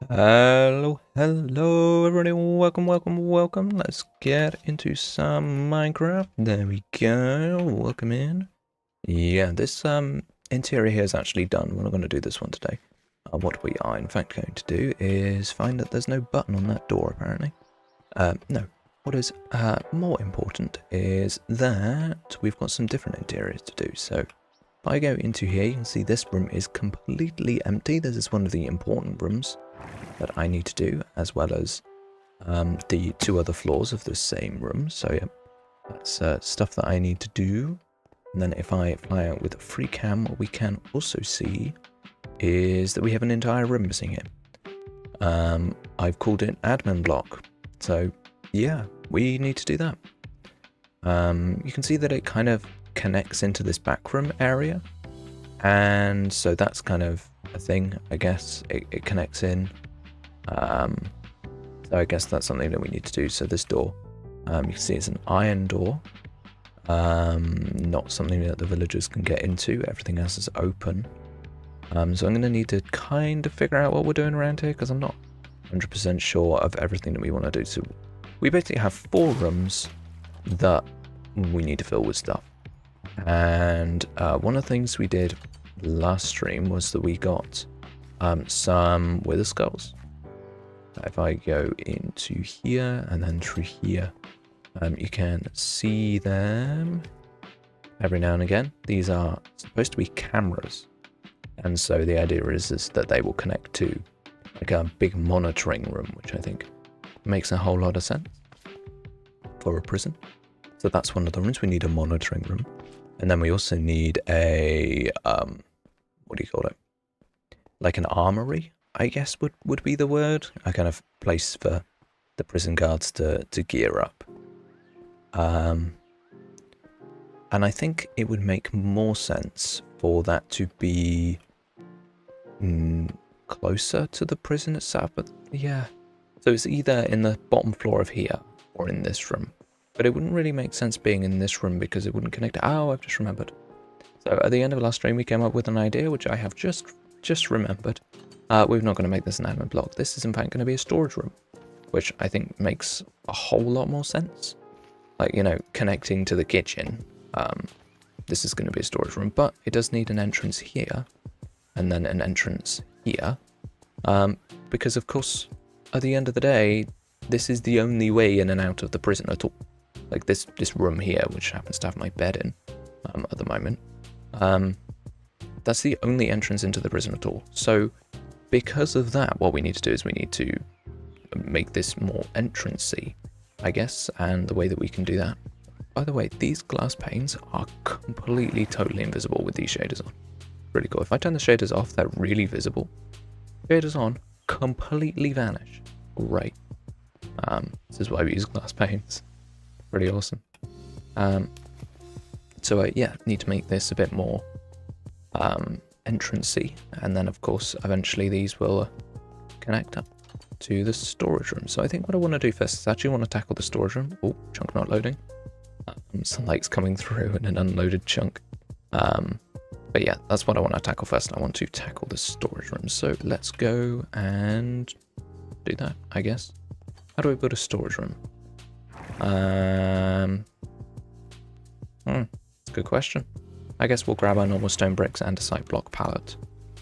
Hello, hello everybody, welcome. Let's get into some Minecraft. There we go, welcome in. Yeah, this interior here is actually done. We're not going to do this one today. What we are in fact going to do is find that there's no button on that door apparently. No, what is more important is that we've got some different interiors to do. So if I go into here, you can see this room is completely empty. This is one of the important rooms that I need to do, as well as the two other floors of the same room. So yeah, that's stuff that I need to do. And then if I fly out with a free cam, what we can also see is that we have an entire room missing here. I've called it admin block. So yeah, we need to do that. You can see that it kind of connects into this back room area. And so that's kind of a thing, I guess. It connects in. So I guess that's something that we need to do. So this door, you can see it's an iron door. Not something that the villagers can get into. Everything else is open. So I'm going to need to kind of figure out what we're doing around here, because I'm not 100% sure of everything that we want to do. So we basically have 4 rooms that we need to fill with stuff. And one of the things we did last stream was that we got some wither skulls. If I go into here and then through here, you can see them every now and again. These are supposed to be cameras. And so the idea is that they will connect to like a big monitoring room, which I think makes a whole lot of sense for a prison. So that's one of the rooms. We need a monitoring room. And then we also need a, what do you call it? Like an armory, I guess would be the word. A kind of place for the prison guards to gear up. And I think it would make more sense for that to be closer to the prison itself. But yeah, so it's either in the bottom floor of here or in this room. But it wouldn't really make sense being in this room because it wouldn't connect. Oh, I've just remembered. So at the end of last stream, we came up with an idea, which I have just remembered. We're not going to make this an admin block. This is in fact going to be a storage room, which I think makes a whole lot more sense. Like, you know, connecting to the kitchen. This is going to be a storage room, but it does need an entrance here and then an entrance here. Because of course, at the end of the day, this is the only way in and out of the prison at all. Like this room here, which happens to have my bed in at the moment. That's the only entrance into the prison at all. So because of that, what we need to do is we need to make this more entrancey, I guess. And the way that we can do that, by the way, these glass panes are completely, totally invisible with these shaders on. Really cool. If I turn the shaders off, they're really visible. Shaders on, completely vanish. Great. This is why we use glass panes. Pretty awesome. So yeah, need to make this a bit more entrancey, and then of course eventually these will connect up to the storage room. So I think what I want to do first is actually want to tackle the storage room. Oh, chunk not loading. Sunlight's coming through in an unloaded chunk. But yeah, that's what I want to tackle first. I want to tackle the storage room. So let's go and do that, I guess. How do I build a storage room? Good question. I guess we'll grab our normal stone bricks and a site block pallet,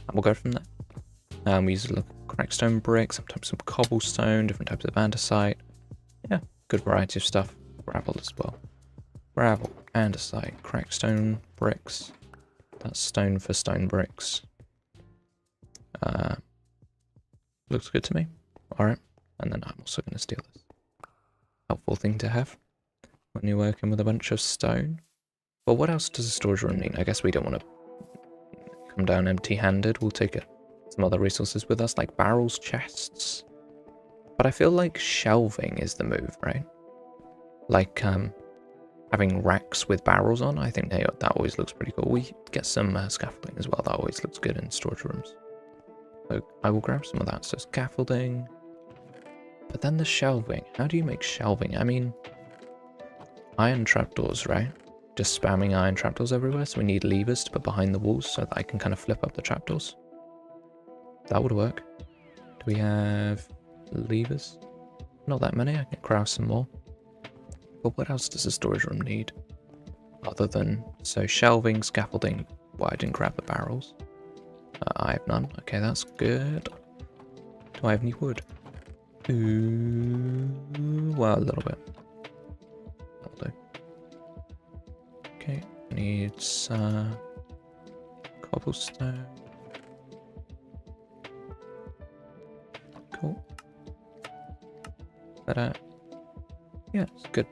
and we'll go from there. We use a little cracked stone bricks, sometimes some cobblestone, different types of andesite. Yeah, good variety of stuff. Gravel as well. Gravel, andesite, cracked stone bricks. That's stone for stone bricks. Looks good to me. Alright, and then I'm also going to steal this. Helpful thing to have when you're working with a bunch of stone. Well, what else does a storage room need? I guess we don't want to come down empty-handed. We'll take some other resources with us, like barrels, chests. But I feel like shelving is the move, right? Like having racks with barrels on. I think that always looks pretty cool. We get some scaffolding as well. That always looks good in storage rooms. So I will grab some of that. So scaffolding. But then the shelving. How do you make shelving? I mean, iron trapdoors, right? Just spamming iron trapdoors everywhere, so we need levers to put behind the walls so that I can kind of flip up the trapdoors. That would work. we have levers? Not that many, I can craft some more. But what else does a storage room need? Other than, so shelving, scaffolding. Well, I didn't grab the barrels. I have none. Okay, that's good. Do I have any wood? Ooh, well, a little bit. That'll do. Okay, needs cobblestone. Cool. But yeah, it's good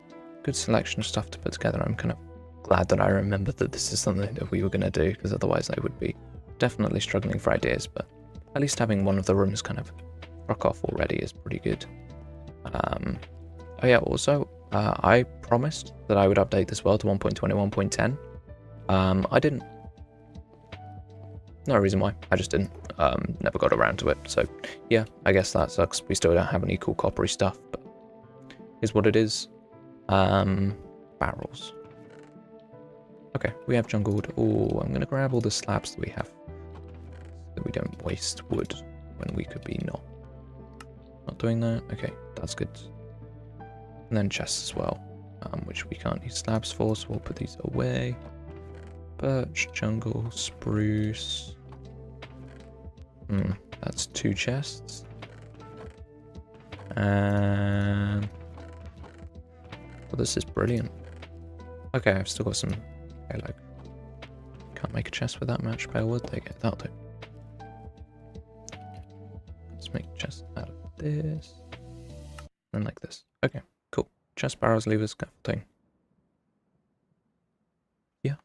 selection of stuff to put together. I'm kind of glad that I remembered that this is something that we were going to do, because otherwise I would be definitely struggling for ideas. But at least having one of the rooms kind of rock off already is pretty good. Oh yeah, also I promised that I would update this world to 1.21.10. I didn't. No reason why, I just didn't. Never got around to it, so yeah, I guess that sucks. We still don't have any cool coppery stuff, but is what it is. Barrels. Okay, we have jungle wood. Oh, I'm gonna grab all the slabs that we have, so that we don't waste wood when we could be not doing that. Okay, that's good. And then chests as well, which we can't use slabs for, so we'll put these away. Birch, jungle, spruce. That's 2 chests. And well, this is brilliant. Okay, I've still got some. Okay, like, can't make a chest with that much pale wood. There you go, that'll do. Let's make a chest out of this. And like this. Okay, cool. Chest, barrels, levers, scaffolding. Yeah,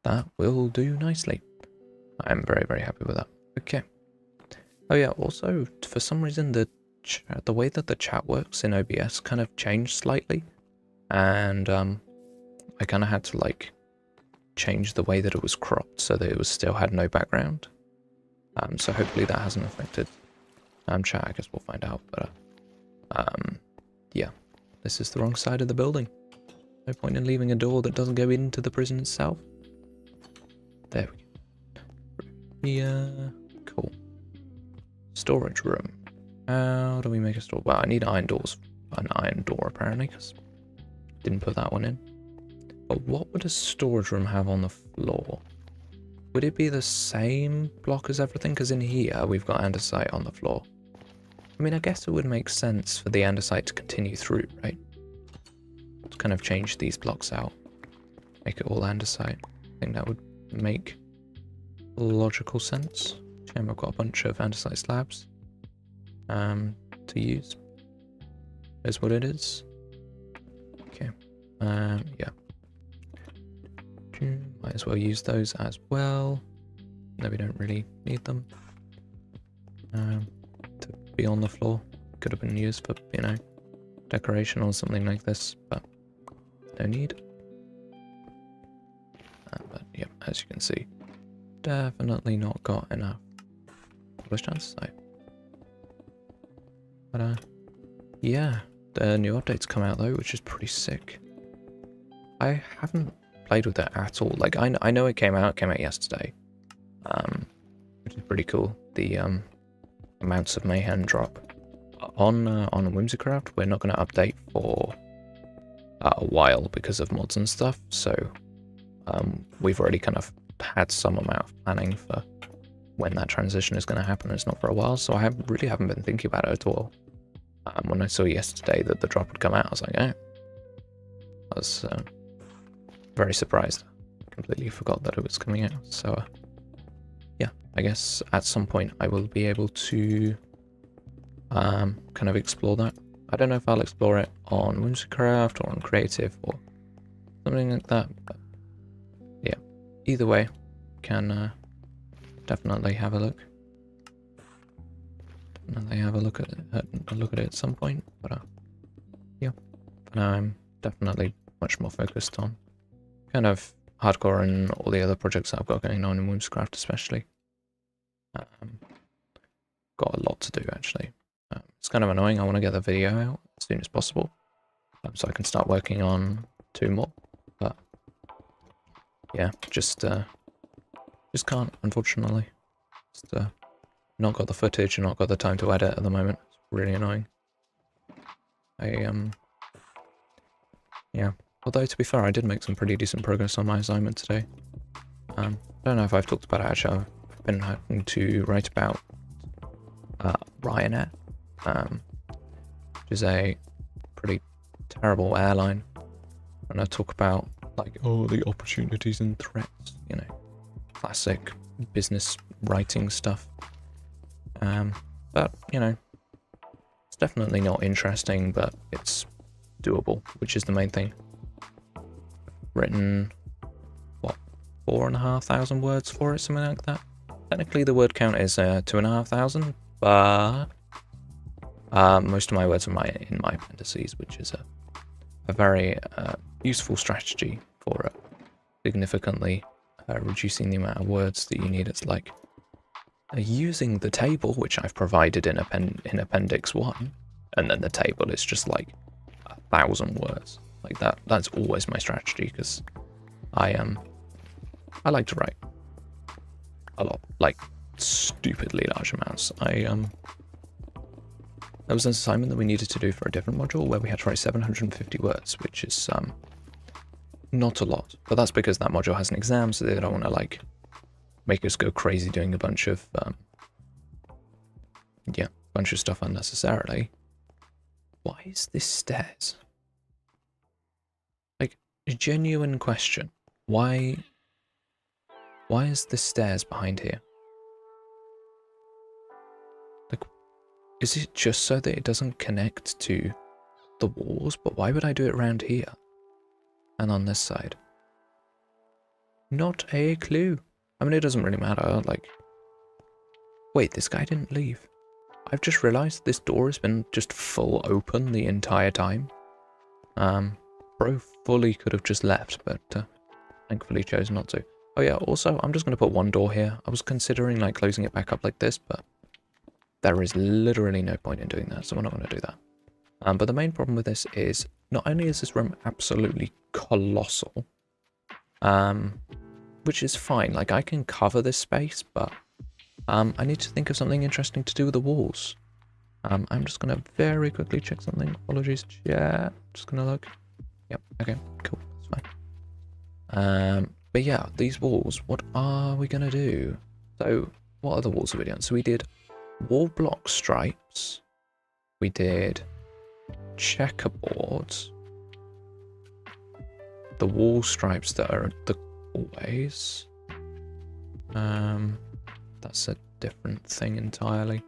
that will do nicely. I'm very, very happy with that. Okay. Oh yeah, also, for some reason, the way that the chat works in OBS kind of changed slightly. And I kind of had to, like, change the way that it was cropped so that it was still had no background. So hopefully that hasn't affected chat. I guess we'll find out. But yeah, this is the wrong side of the building. No point in leaving a door that doesn't go into the prison itself. There we go. Yeah, cool. Storage room. How do we make a store? Well, I need iron doors. An iron door apparently, because didn't put that one in. But what would a storage room have on the floor? Would it be the same block as everything? Because in here we've got andesite on the floor. I mean, I guess it would make sense for the andesite to continue through, right? To kind of change these blocks out. Make it all andesite. I think that would make logical sense. And I've got a bunch of andesite slabs to use. Is what it is. Okay. Yeah. Might as well use those as well. No, we don't really need them to be on the floor. Could have been used for, you know, decoration or something like this, but no need. But yeah, as you can see, definitely not got enough polished andesite. But yeah, the new update's come out though, which is pretty sick. I haven't played with it at all. Like, I know it came out yesterday, which is pretty cool. The amounts of mayhem drop on Whimsicraft. We're not going to update for a while because of mods and stuff. So we've already kind of had some amount of planning for when that transition is going to happen. It's not for a while, so I really haven't been thinking about it at all. When I saw yesterday that the drop would come out, I was like, oh. I was very surprised. Completely forgot that it was coming out. So yeah, I guess at some point I will be able to kind of explore that. I don't know if I'll explore it on Whimsicraft or on Creative or something like that, but yeah, either way, can definitely have a look. Definitely have a look at it at some point, but yeah, for now I'm definitely much more focused on kind of hardcore and all the other projects that I've got going on in Whimsicraft especially. Got a lot to do actually. It's kind of annoying. I want to get the video out as soon as possible, so I can start working on 2 more. But yeah, just can't, unfortunately. Just not got the footage and not got the time to edit at the moment. It's really annoying. Yeah. Although, to be fair, I did make some pretty decent progress on my assignment today. I don't know if I've talked about it, actually. I've been having to write about Ryanair, which is a pretty terrible airline. And I talk about, like, oh, the opportunities and threats, you know, classic business writing stuff. But, you know, it's definitely not interesting, but it's doable, which is the main thing. Written, what, 4,500 words for it, something like that. Technically the word count is 2,500, but most of my words are in my appendices, which is a very useful strategy for significantly reducing the amount of words that you need. It's like using the table, which I've provided in Appendix 1, and then the table is just like 1,000 words. Like that's always my strategy, because I like to write a lot, like stupidly large amounts. There was an assignment that we needed to do for a different module where we had to write 750 words, which is not a lot, but that's because that module has an exam, so they don't want to like make us go crazy doing a bunch of stuff unnecessarily. Why is this stairs? Like, a genuine question. Why is this stairs behind here? Like, is it just so that it doesn't connect to the walls? But why would I do it around here? And on this side? Not a clue. I mean, it doesn't really matter, like... Wait, this guy didn't leave. I've just realised this door has been just full open the entire time. Bro fully could have just left, but thankfully chose not to. Oh yeah, also, I'm just going to put one door here. I was considering like closing it back up like this, but there is literally no point in doing that, so we're not going to do that. But the main problem with this is, not only is this room absolutely colossal, which is fine, like I can cover this space, but I need to think of something interesting to do with the walls. I'm just going to very quickly check something. Apologies, chat. Just going to look. Yep, okay, cool, that's fine. But yeah, these walls, what are we going to do? So, what other walls have we done? So we did wall block stripes. We did checkerboards. The wall stripes that are the hallways. That's a different thing entirely.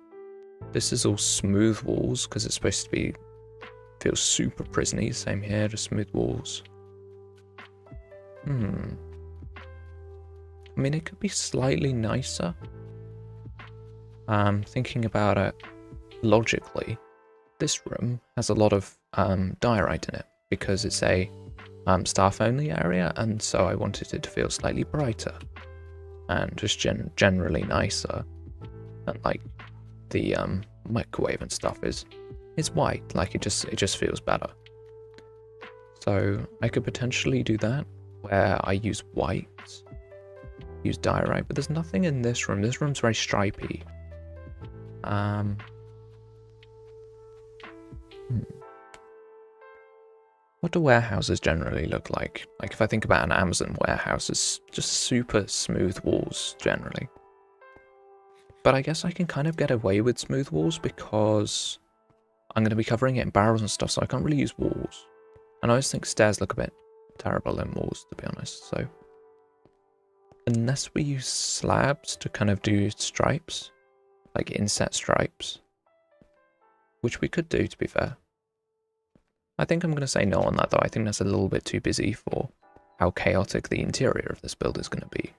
This is all smooth walls because it's supposed to be feels super prisony. Same here, just smooth walls. I mean, it could be slightly nicer. Thinking about it logically, this room has a lot of diorite in it because it's a staff-only area, and so I wanted it to feel slightly brighter and just generally nicer. And like the microwave and stuff is white, like it just feels better. So I could potentially do that where I use white, use diorite, but there's nothing in this room. This room's very stripy. What do warehouses generally look like? Like if I think about an Amazon warehouse, it's just super smooth walls generally. But I guess I can kind of get away with smooth walls because I'm going to be covering it in barrels and stuff, so I can't really use walls. And I always think stairs look a bit terrible in walls, to be honest, so... Unless we use slabs to kind of do stripes, like inset stripes, which we could do, to be fair. I think I'm going to say no on that, though. I think that's a little bit too busy for how chaotic the interior of this build is going to be.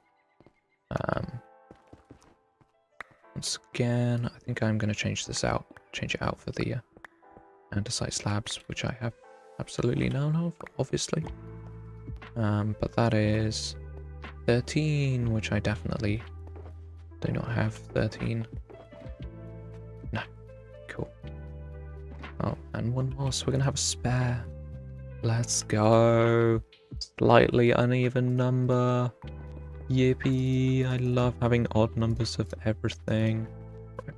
Once again, I think I'm going to change it out for the andesite slabs, which I have absolutely none of, obviously. But that is 13, which I definitely do not have 13. No, cool. Oh, and one more, so we're going to have a spare. Let's go. Slightly uneven number. Yippee, I love having odd numbers of everything. Right,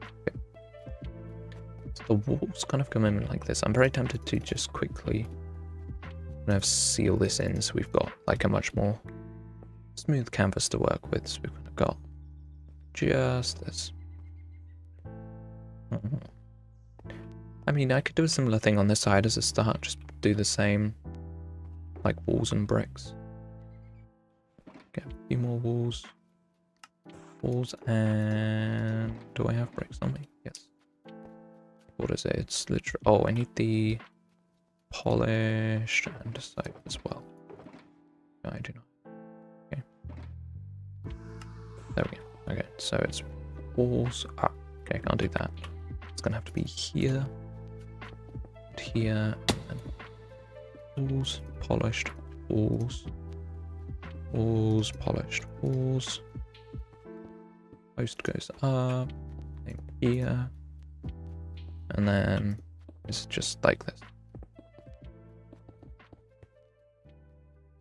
the walls kind of come in like this. I'm very tempted to just quickly kind of seal this in so we've got like a much more smooth canvas to work with. So we've kind of got just this. I mean, I could do a similar thing on this side as a start, just do the same like walls and bricks. Get a few more walls. And do I have bricks on me? Yes. What is it? It's literally, oh, I need the polished andesite as well. No, I do not. Okay. There we go. Okay, so it's walls. Ah, okay, I can't do that. It's gonna have to be here, and here, and then walls, polished, walls, walls, polished, walls. Post goes up, same here, and then it's just like this.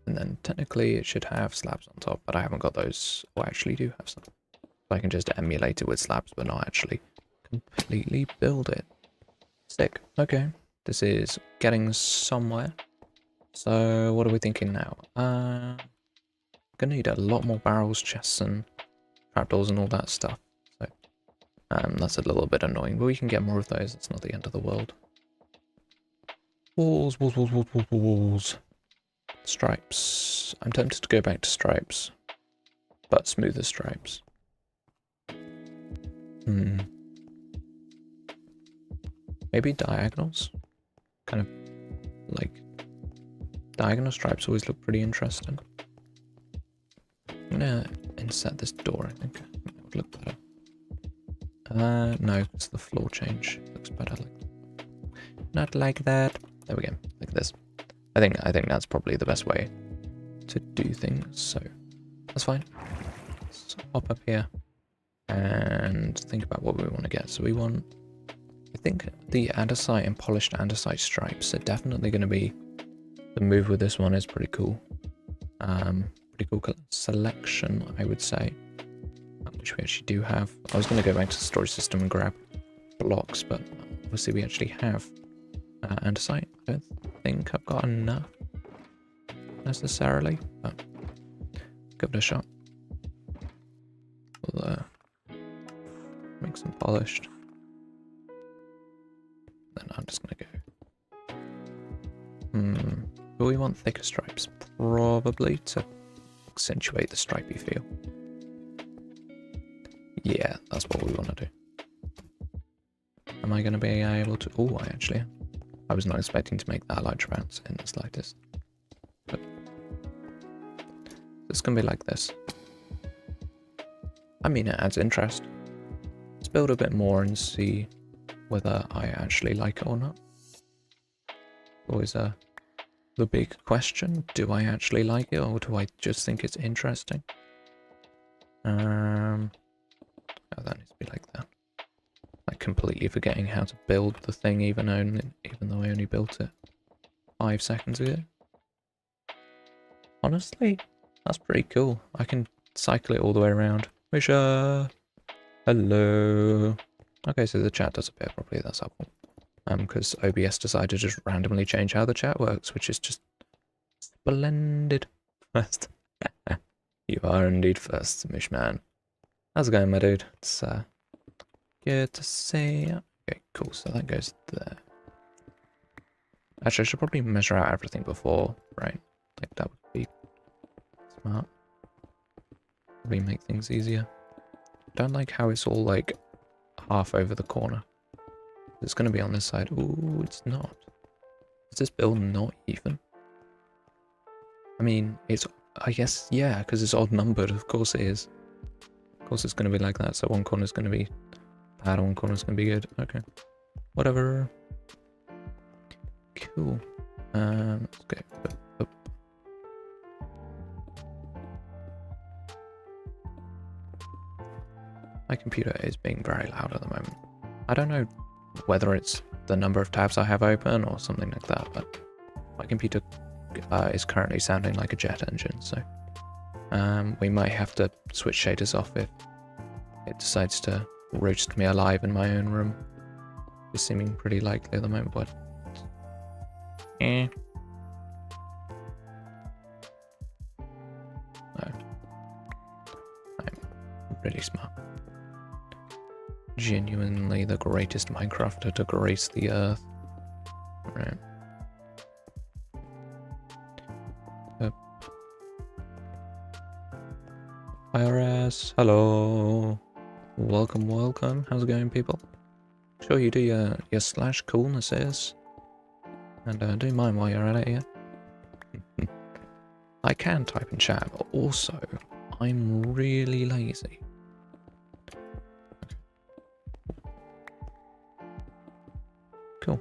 And then technically it should have slabs on top, but I haven't got those. Oh, I actually do have some. So I can just emulate it with slabs, but not actually completely build it. Sick. Okay, this is getting somewhere. So what are we thinking now? Gonna need a lot more barrels, chests, and trapdoors and all that stuff. So that's a little bit annoying, but we can get more of those. It's not the end of the world. Walls, walls, walls, walls, walls, walls. Stripes. I'm tempted to go back to stripes, but smoother stripes. Maybe diagonals. Kind of like diagonal stripes always look pretty interesting. I'm gonna inset this door, I think. It would look better. No, it's the floor change. Looks better like that. Not like that. There we go. Like this. I think that's probably the best way to do things. So that's fine. Let's hop up here and think about what we want to get. So we want, I think the andesite and polished andesite stripes are definitely going to be the move with this one. Is pretty cool. Pretty cool selection, I would say, which we actually do have. I was going to go back to the storage system and grab blocks, but obviously we actually have andesite. I don't think I've got enough necessarily, but give it a shot. We'll make some polished. Then I'm just going to go. Do we want thicker stripes? Probably to accentuate the stripy feel. Yeah, that's what we want to do. Am I going to be able to... Oh, I was not expecting to make that large bounce in the slightest. But it's going to be like this. I mean, it adds interest. Let's build a bit more and see whether I actually like it or not. Always the big question. Do I actually like it, or do I just think it's interesting? Oh, that needs to be like that. Like completely forgetting how to build the thing, even though I only built it 5 seconds ago. Honestly, that's pretty cool. I can cycle it all the way around. Wisha! Hello! Okay, so the chat does appear properly, that's helpful. Because OBS decided to just randomly change how the chat works, which is just splendid. First. You are indeed first, Mishman. How's it going, my dude? It's good to see you. Okay, cool, so that goes there. Actually, I should probably measure out everything before, right? Like, that would be smart. Probably make things easier. Don't like how it's all, like, half over the corner. It's going to be on this side. Ooh, it's not. Is this build not even? I mean, it's... I guess, yeah, because it's odd numbered. Of course it is. Of course it's going to be like that. So one corner is going to be bad, one corner is going to be good. Okay. Whatever. Cool. Let's go. Up. My computer is being very loud at the moment. I don't know whether it's the number of tabs I have open or something like that, but my computer is currently sounding like a jet engine, so we might have to switch shaders off if it decides to roast me alive in my own room. is seeming pretty likely at the moment, but no. I'm really smart. Genuinely the greatest Minecrafter to grace the earth. Right. IRS, hello. Welcome, welcome. How's it going, people? Sure you do your slash coolnesses. And do mine while you're at it, yeah? I can type in chat, but also, I'm really lazy. Cool.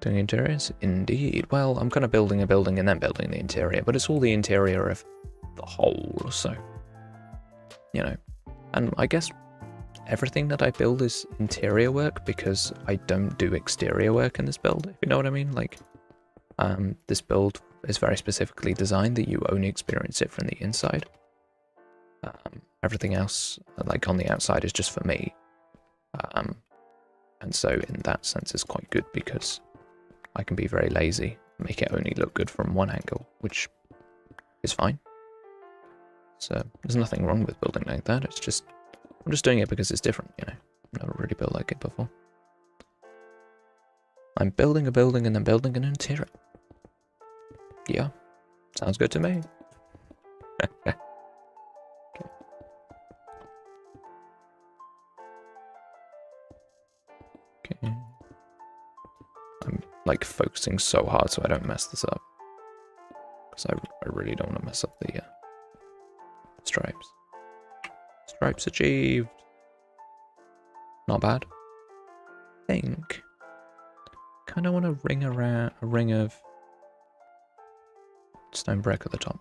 Doing interiors? Indeed. Well, I'm kind of building a building and then building the interior, but it's all the interior of the whole, so... You know. And I guess everything that I build is interior work because I don't do exterior work in this build, if you know what I mean. Like, this build is very specifically designed that you only experience it from the inside. Everything else, like on the outside, is just for me. And so in that sense it's quite good because I can be very lazy, make it only look good from one angle, which is fine. So there's nothing wrong with building like that, it's just, I'm just doing it because it's different, you know. I've never really built like it before. I'm building a building and then building an interior. Yeah, sounds good to me. Okay. Okay. I'm like focusing so hard so I don't mess this up. Because I really don't want to mess up the stripes. Stripes achieved. Not bad. I think. Kind of want to ring around a ring of stone brick at the top.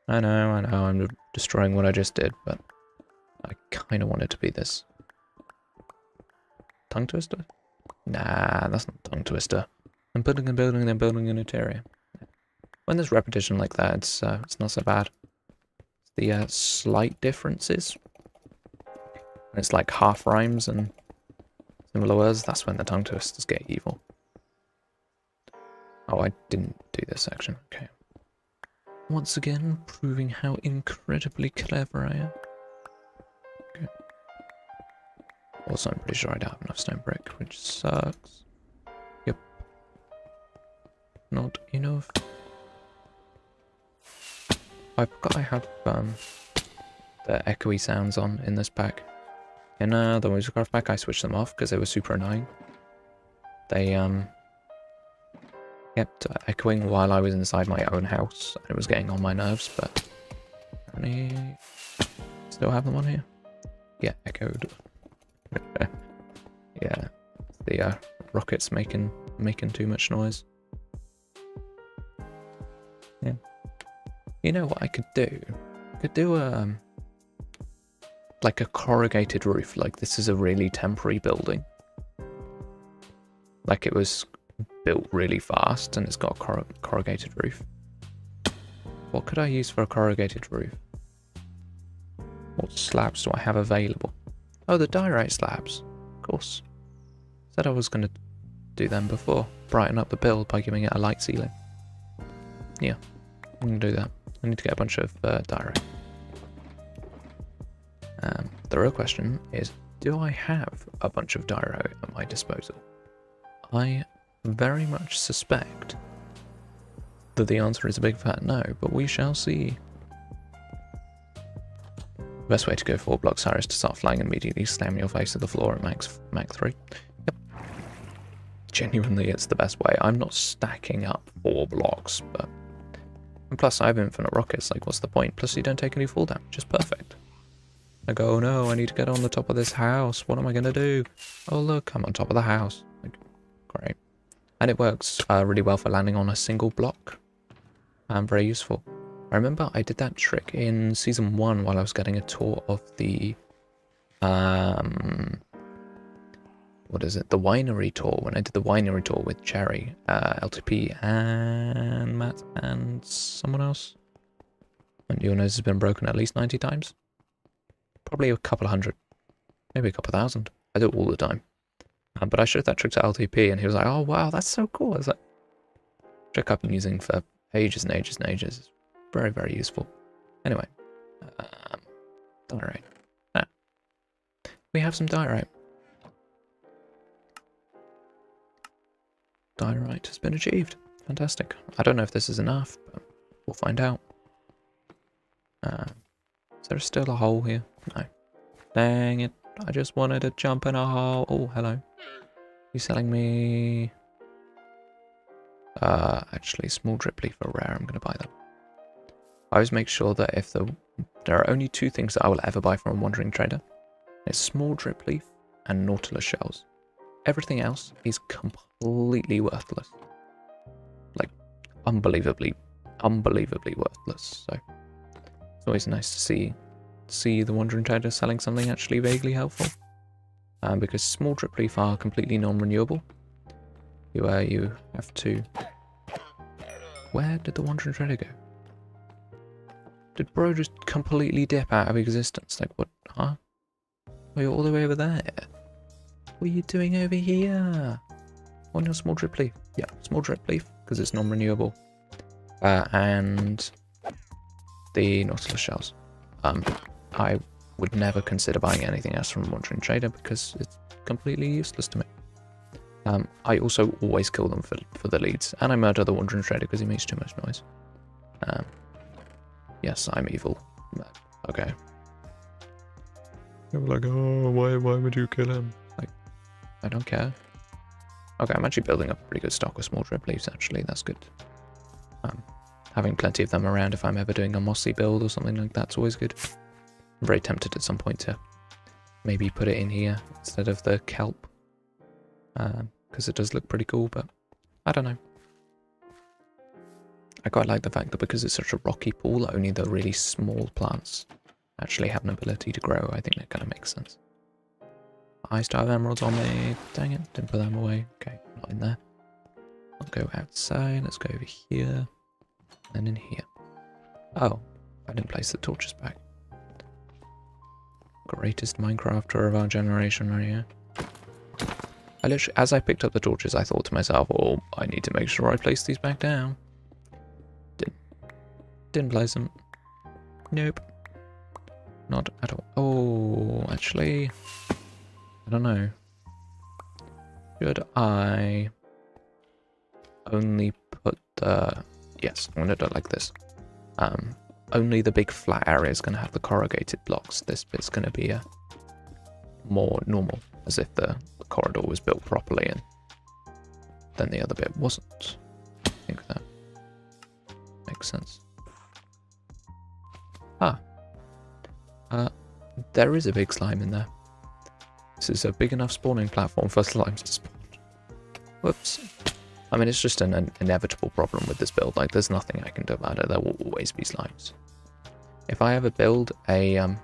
I know, I'm destroying what I just did, but I kind of want it to be this. Tongue twister? Nah, that's not tongue twister. I'm building and building and then building an interior. When there's repetition like that, it's not so bad. The slight differences. When it's like half rhymes and similar words, that's when the tongue twisters get evil. Oh, I didn't do this section. Okay. Once again, proving how incredibly clever I am. Okay. Also, I'm pretty sure I don't have enough stone brick, which sucks. Yep. Not enough. I forgot I had the echoey sounds on in this pack. In the Whimsicraft pack, I switched them off because they were super annoying. They kept echoing while I was inside my own house, and it was getting on my nerves, but apparently still have them on here. Yeah, echoed. Yeah, the rockets making too much noise. Yeah. You know what I could do? I could do like a corrugated roof. Like this is a really temporary building. Like it was built really fast and it's got a corrugated roof. What could I use for a corrugated roof? What slabs do I have available? Oh, the diorite slabs. Of course. Said I was going to do them before. Brighten up the build by giving it a light ceiling. Yeah, I'm going to do that. I need to get a bunch of diorite. The real question is, do I have a bunch of diorite at my disposal? I very much suspect that the answer is a big fat no, but we shall see. The best way to go 4 blocks higher is to start flying and immediately slam your face to the floor at Mach 3. Yep. Genuinely, it's the best way. I'm not stacking up 4 blocks, but... And plus, I have infinite rockets, like, what's the point? Plus, you don't take any fall damage, just perfect. I go, oh no, I need to get on the top of this house. What am I going to do? Oh look, I'm on top of the house. Like, great. And it works really well for landing on a single block. Very useful. I remember I did that trick in Season 1 while I was getting a tour of the... what is it? The winery tour. When I did the winery tour with Cherry, LTP, and Matt, and someone else. And your nose has been broken at least 90 times. Probably a couple hundred. Maybe a couple thousand. I do it all the time. But I showed that trick to LTP, and he was like, "Oh wow, that's so cool." I was like, "Trick I've been using for ages and ages and ages. It's very, very useful." Anyway, diorite. Ah, we have some diorite. Diorite has been achieved. Fantastic. I don't know if this is enough, but we'll find out. Is there still a hole here? No. Dang it. I just wanted to jump in a hole. Oh, hello. You selling me... actually, small drip leaf are rare. I'm going to buy them. I always make sure that if there are only two things that I will ever buy from a wandering trader. It's small drip leaf and nautilus shells. Everything else is completely worthless. Like, unbelievably worthless. So, it's always nice to see the wandering trader selling something actually vaguely helpful. Because small drip leaf are completely non-renewable. You have to... Where did the wandering trader go? Did bro just completely dip out of existence? Like, what? Huh? Oh, you're all the way over there. What are you doing over here? On your small drip leaf. Yeah, small drip leaf, because it's non-renewable. And the nautilus shells. I would never consider buying anything else from a wandering trader because it's completely useless to me. I also always kill them for the leads, and I murder the wandering trader because he makes too much noise. Yes, I'm evil. Okay. I'm like, oh, why would you kill him? Like, I don't care. Okay, I'm actually building up a pretty good stock of small drip leaves, actually. That's good. Having plenty of them around if I'm ever doing a mossy build or something like that's always good. I'm very tempted at some point to maybe put it in here instead of the kelp. Because it does look pretty cool, but I don't know. I quite like the fact that because it's such a rocky pool, only the really small plants actually have an ability to grow. I think that kind of makes sense. I still have emeralds on me. Dang it, didn't put them away. Okay, not in there. I'll go outside. Let's go over here. And in here. Oh, I didn't place the torches back. Greatest Minecrafter of our generation right here. I literally, as I picked up the torches, I thought to myself, oh, I need to make sure I place these back down. Didn't place them. Nope. Not at all. Oh, actually, I don't know. Should I only put the... Yes, I'm going to do it like this. Only the big flat area is going to have the corrugated blocks. This bit's going to be more normal, as if the corridor was built properly, and then the other bit wasn't. I think that makes sense. There is a big slime in there. This is a big enough spawning platform for slimes to spawn. Whoops. I mean, it's just an inevitable problem with this build. Like, there's nothing I can do about it. There will always be slimes. If I ever build a...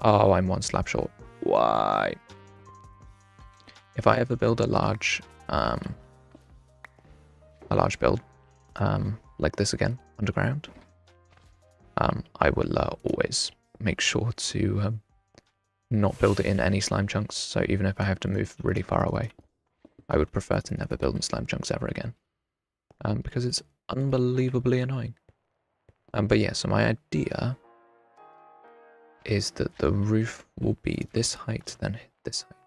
Oh, I'm one slab short. Why? If I ever build a large build, like this again, underground, I will always make sure to not build it in any slime chunks. So even if I have to move really far away, I would prefer to never build in slime chunks ever again, because it's unbelievably annoying. But yeah, so my idea is that the roof will be this height, then this height.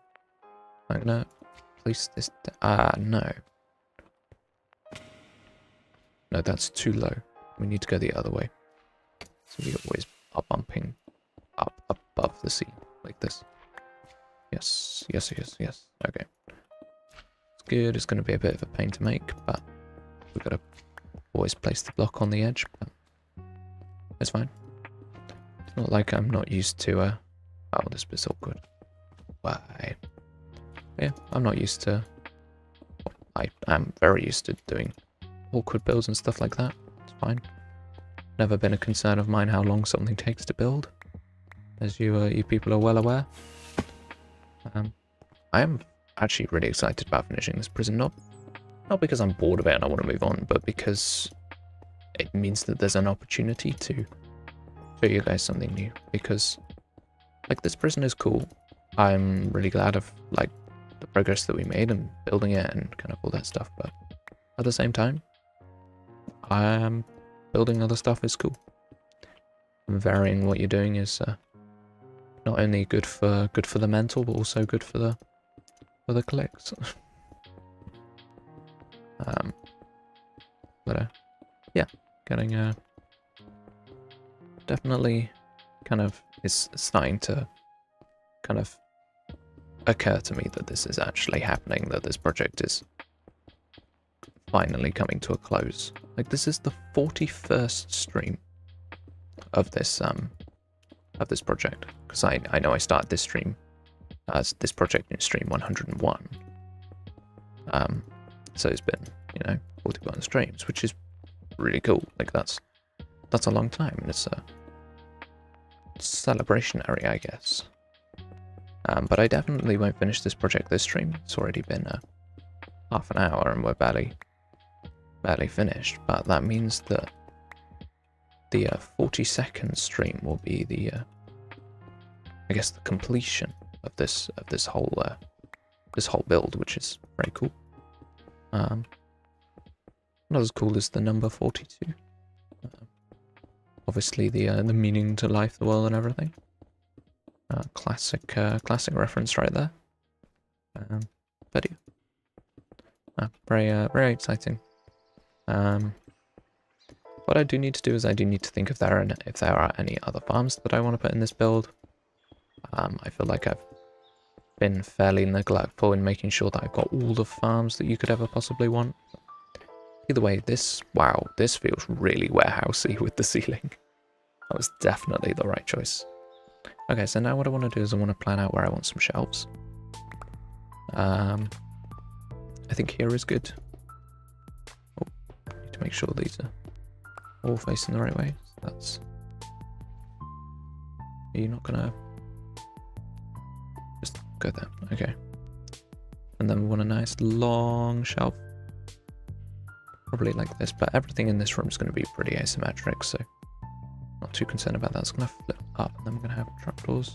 I'm gonna place this. No. No, that's too low. We need to go the other way. So we always are bumping up above the sea, like this. Yes, yes, yes, yes. Okay. It's good. It's going to be a bit of a pain to make, but we've got to always place the block on the edge, but it's fine. It's not like I'm not used to, oh, this bit's awkward. Why? Yeah, I'm not used to... I am very used to doing awkward builds and stuff like that. It's fine. Never been a concern of mine how long something takes to build, as you people are well aware. I am actually really excited about finishing this prison, not because I'm bored of it and I want to move on, but because it means that there's an opportunity to show you guys something new. Because, like, this prison is cool. I'm really glad I've, like, the progress that we made and building it and kind of all that stuff, but at the same time, building other stuff is cool. Varying what you're doing is not only good for the mental, but also good for the clicks. Yeah, getting definitely kind of is starting to kind of occur to me that this is actually happening, that this project is finally coming to a close. Like, this is the 41st stream of this project, because I know I started this stream as this project in stream 101. So it's been, 41 streams, which is really cool. Like, that's a long time, and it's a celebrationary, I guess. But I definitely won't finish this project this stream. It's already been half an hour, and we're barely finished. But that means that the 42nd stream will be the, I guess, the completion of this whole build, which is very cool. Not as cool as the number 42. Obviously, the meaning to life, the world, and everything. Classic reference right there. But yeah, very exciting. What I do need to do is I do need to think if there are any other farms that I want to put in this build. I feel like I've been fairly neglectful in making sure that I've got all the farms that you could ever possibly want. Either way, this feels really warehousey with the ceiling. That was definitely the right choice. Okay, so now what I want to do is I want to plan out where I want some shelves. I think here is good. Oh, need to make sure these are all facing the right way. So that's... Are you not gonna... Just go there, okay. And then we want a nice long shelf. Probably like this, but everything in this room is going to be pretty asymmetric, so not too concerned about that. It's going to flip up, and then we're going to have trapdoors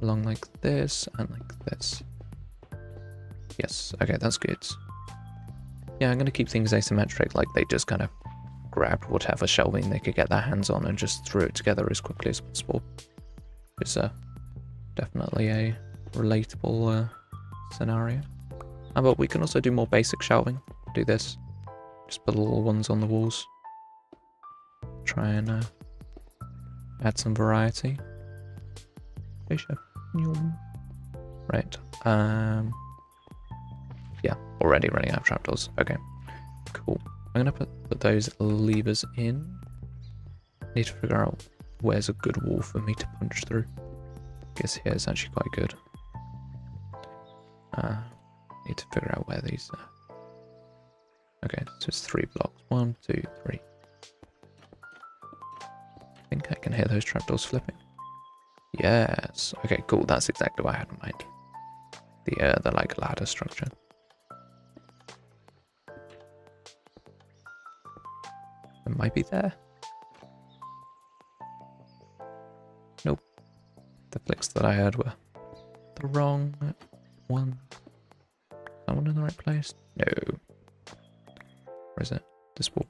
along like this and like this. Yes, okay, that's good. Yeah, I'm going to keep things asymmetric, like they just kind of grabbed whatever shelving they could get their hands on and just threw it together as quickly as possible. It's definitely a relatable scenario. But we can also do more basic shelving. Do this. Just put little ones on the walls. Try and add some variety. Right. Yeah, already running out of trapdoors. Okay, cool. I'm gonna put those levers in. Need to figure out where's a good wall for me to punch through. Guess here is actually quite good. Need to figure out where these are. Okay, so it's 3 blocks. 1, 2, 3. I think I can hear those trapdoors flipping. Yes. Okay, cool. That's exactly what I had in mind. The like ladder structure. It might be there. Nope. The flicks that I heard were the wrong one. Is that one in the right place? No. Where is it? This wall.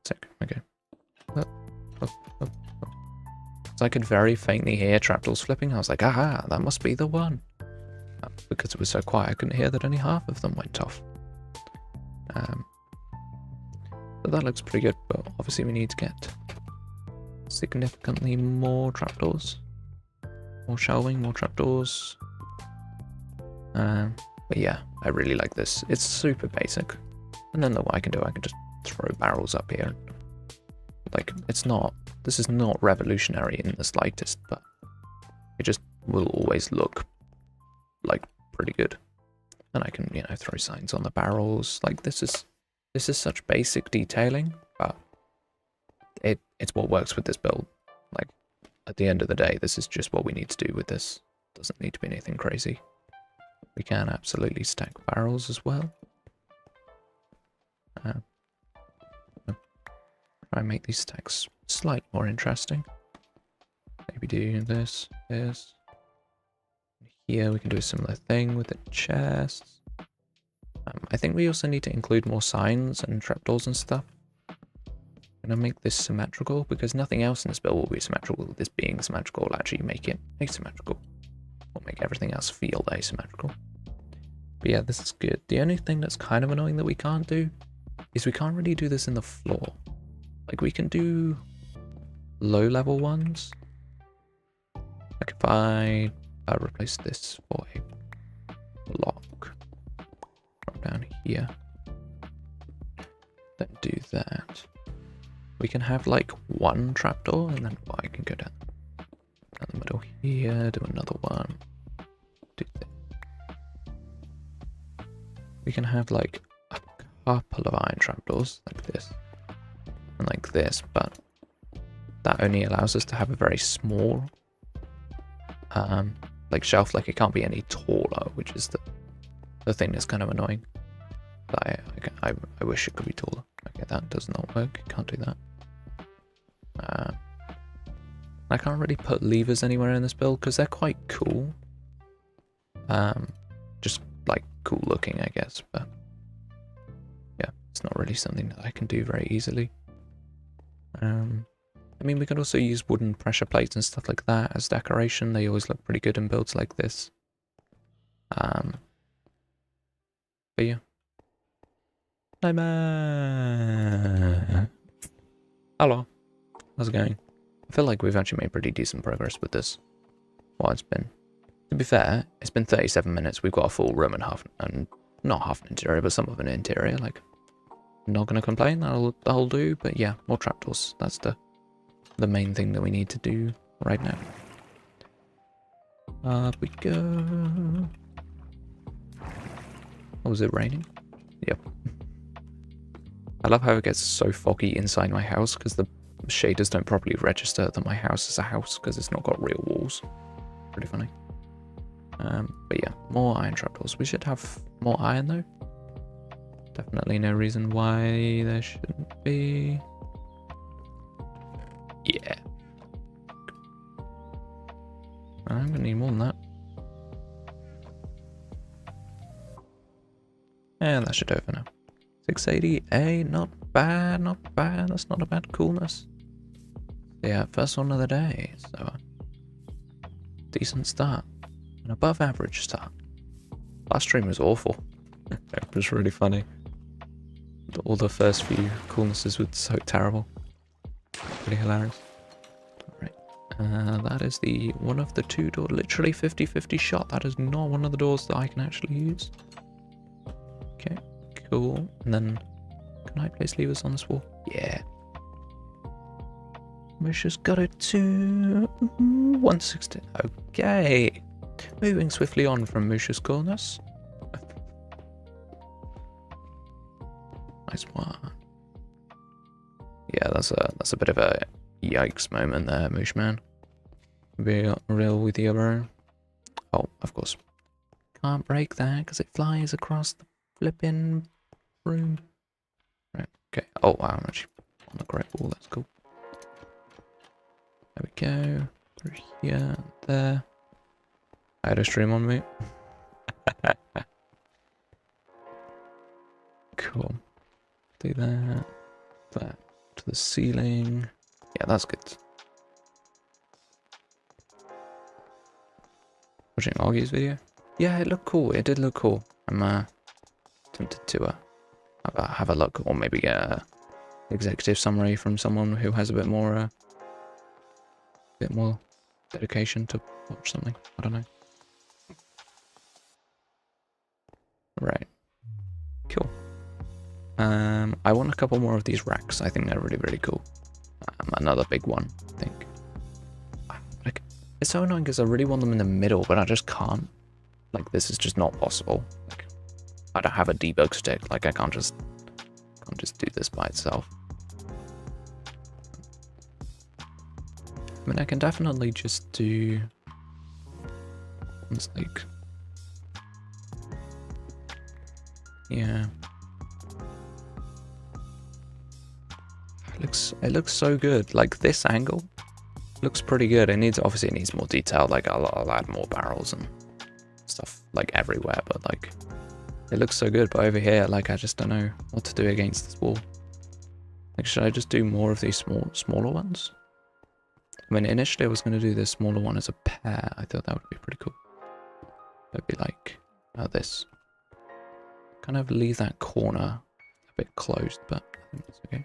Sick. Okay. Up. So I could very faintly hear trapdoors flipping. I was like, aha, that must be the one. Because it was so quiet, I couldn't hear that only half of them went off. But that looks pretty good, but obviously we need to get significantly more trapdoors. More shelving, more trapdoors. But yeah, I really like this. It's super basic. And then what I can do, I can just throw barrels up here. Like, this is not revolutionary in the slightest, but it just will always look like pretty good. And I can, throw signs on the barrels. Like, this is such basic detailing, but it's what works with this build. Like, at the end of the day, this is just what we need to do with this. Doesn't need to be anything crazy. We can absolutely stack barrels as well. Try and make these stacks slightly more interesting. Maybe do this. here we can do a similar thing with the chests. I think we also need to include more signs and trapdoors and stuff. I'm gonna make this symmetrical because nothing else in this build will be symmetrical. This being symmetrical will actually make it asymmetrical. Or make everything else feel asymmetrical. But yeah, this is good. The only thing that's kind of annoying that we can't do is we can't really do this in the floor. Like we can do low level ones. Like if I replace this for a block. Drop down here. Then do that. We can have like one trapdoor and then I can go down the middle here, do another one. Do that. We can have like a couple of iron trapdoors like this and like this, but that only allows us to have a very small like shelf. Like it can't be any taller, which is the thing that's kind of annoying. But I wish it could be taller. Okay, that does not work. Can't do that. I can't really put levers anywhere in this build because they're quite cool. Just like cool looking, I guess, but yeah, it's not really something that I can do very easily. I mean, we could also use wooden pressure plates and stuff like that as decoration. They always look pretty good in builds like this. But yeah. Nightmare. Hello. How's it going? I feel like we've actually made pretty decent progress with this. Well, it's been, to be fair, it's been 37 minutes. We've got a full room and half, and not half an interior, but some of an interior. Like, I'm not gonna complain. That'll do. But yeah, more trapdoors. That's the main thing that we need to do right now. Up we go. Oh, was it raining? Yep. I love how it gets so foggy inside my house because the shaders don't properly register that my house is a house because it's not got real walls. Pretty funny. But yeah, more iron trapdoors. We should have more iron though. Definitely no reason why there shouldn't be. Yeah. I'm gonna need more than that. And that should do it for now. 680A, not bad, not bad. That's not a bad coolness. Yeah, first one of the day, so decent start. An above average start. Last stream was awful. It was really funny. All the first few coolnesses were so terrible. Pretty hilarious. Right. That is the one of the two door, literally 50-50 shot. That is not one of the doors that I can actually use. Okay, cool. And then, can I place levers on this wall? Yeah. Misha's got it to 160. Okay. Moving swiftly on from Musha's coolness. Nice one. Yeah, that's a bit of a yikes moment there, Moosh man. Be real with you, bro. Oh, of course. Can't break that because it flies across the flipping room. Right, okay. Oh, wow, I'm actually on the correct wall. That's cool. There we go. Through here, there. I had a stream on me. Cool. Do that. That to the ceiling. Yeah, that's good. Watching Augie's video? Yeah, it looked cool. It did look cool. I'm tempted to have a look, or maybe get a executive summary from someone who has a bit more dedication to watch something. I don't know. Right. Cool. I want a couple more of these racks. I think they're really, really cool. Another big one, I think. Like, it's so annoying because I really want them in the middle, but I just can't. Like, this is just not possible. Like, I don't have a debug stick. Like, I can't just do this by itself. I mean, I can definitely just do. It's like, yeah. It looks so good. Like this angle looks pretty good. Obviously it needs more detail. Like I'll add more barrels and stuff like everywhere, but like it looks so good. But over here, like I just don't know what to do against this wall. Like, should I just do more of these smaller ones? I mean, initially I was going to do this smaller one as a pair. I thought that would be pretty cool. It'd be like this. Kind of leave that corner a bit closed, but I think that's okay.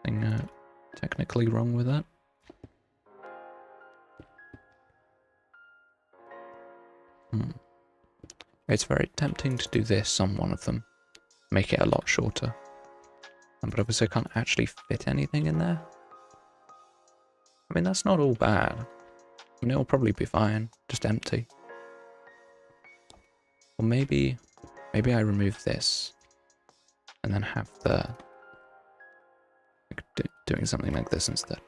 Nothing technically wrong with that. It's very tempting to do this on one of them. Make it a lot shorter. But obviously I can't actually fit anything in there. I mean, that's not all bad. I mean, it'll probably be fine. Just empty. Or maybe I remove this. And then have the... doing something like this instead.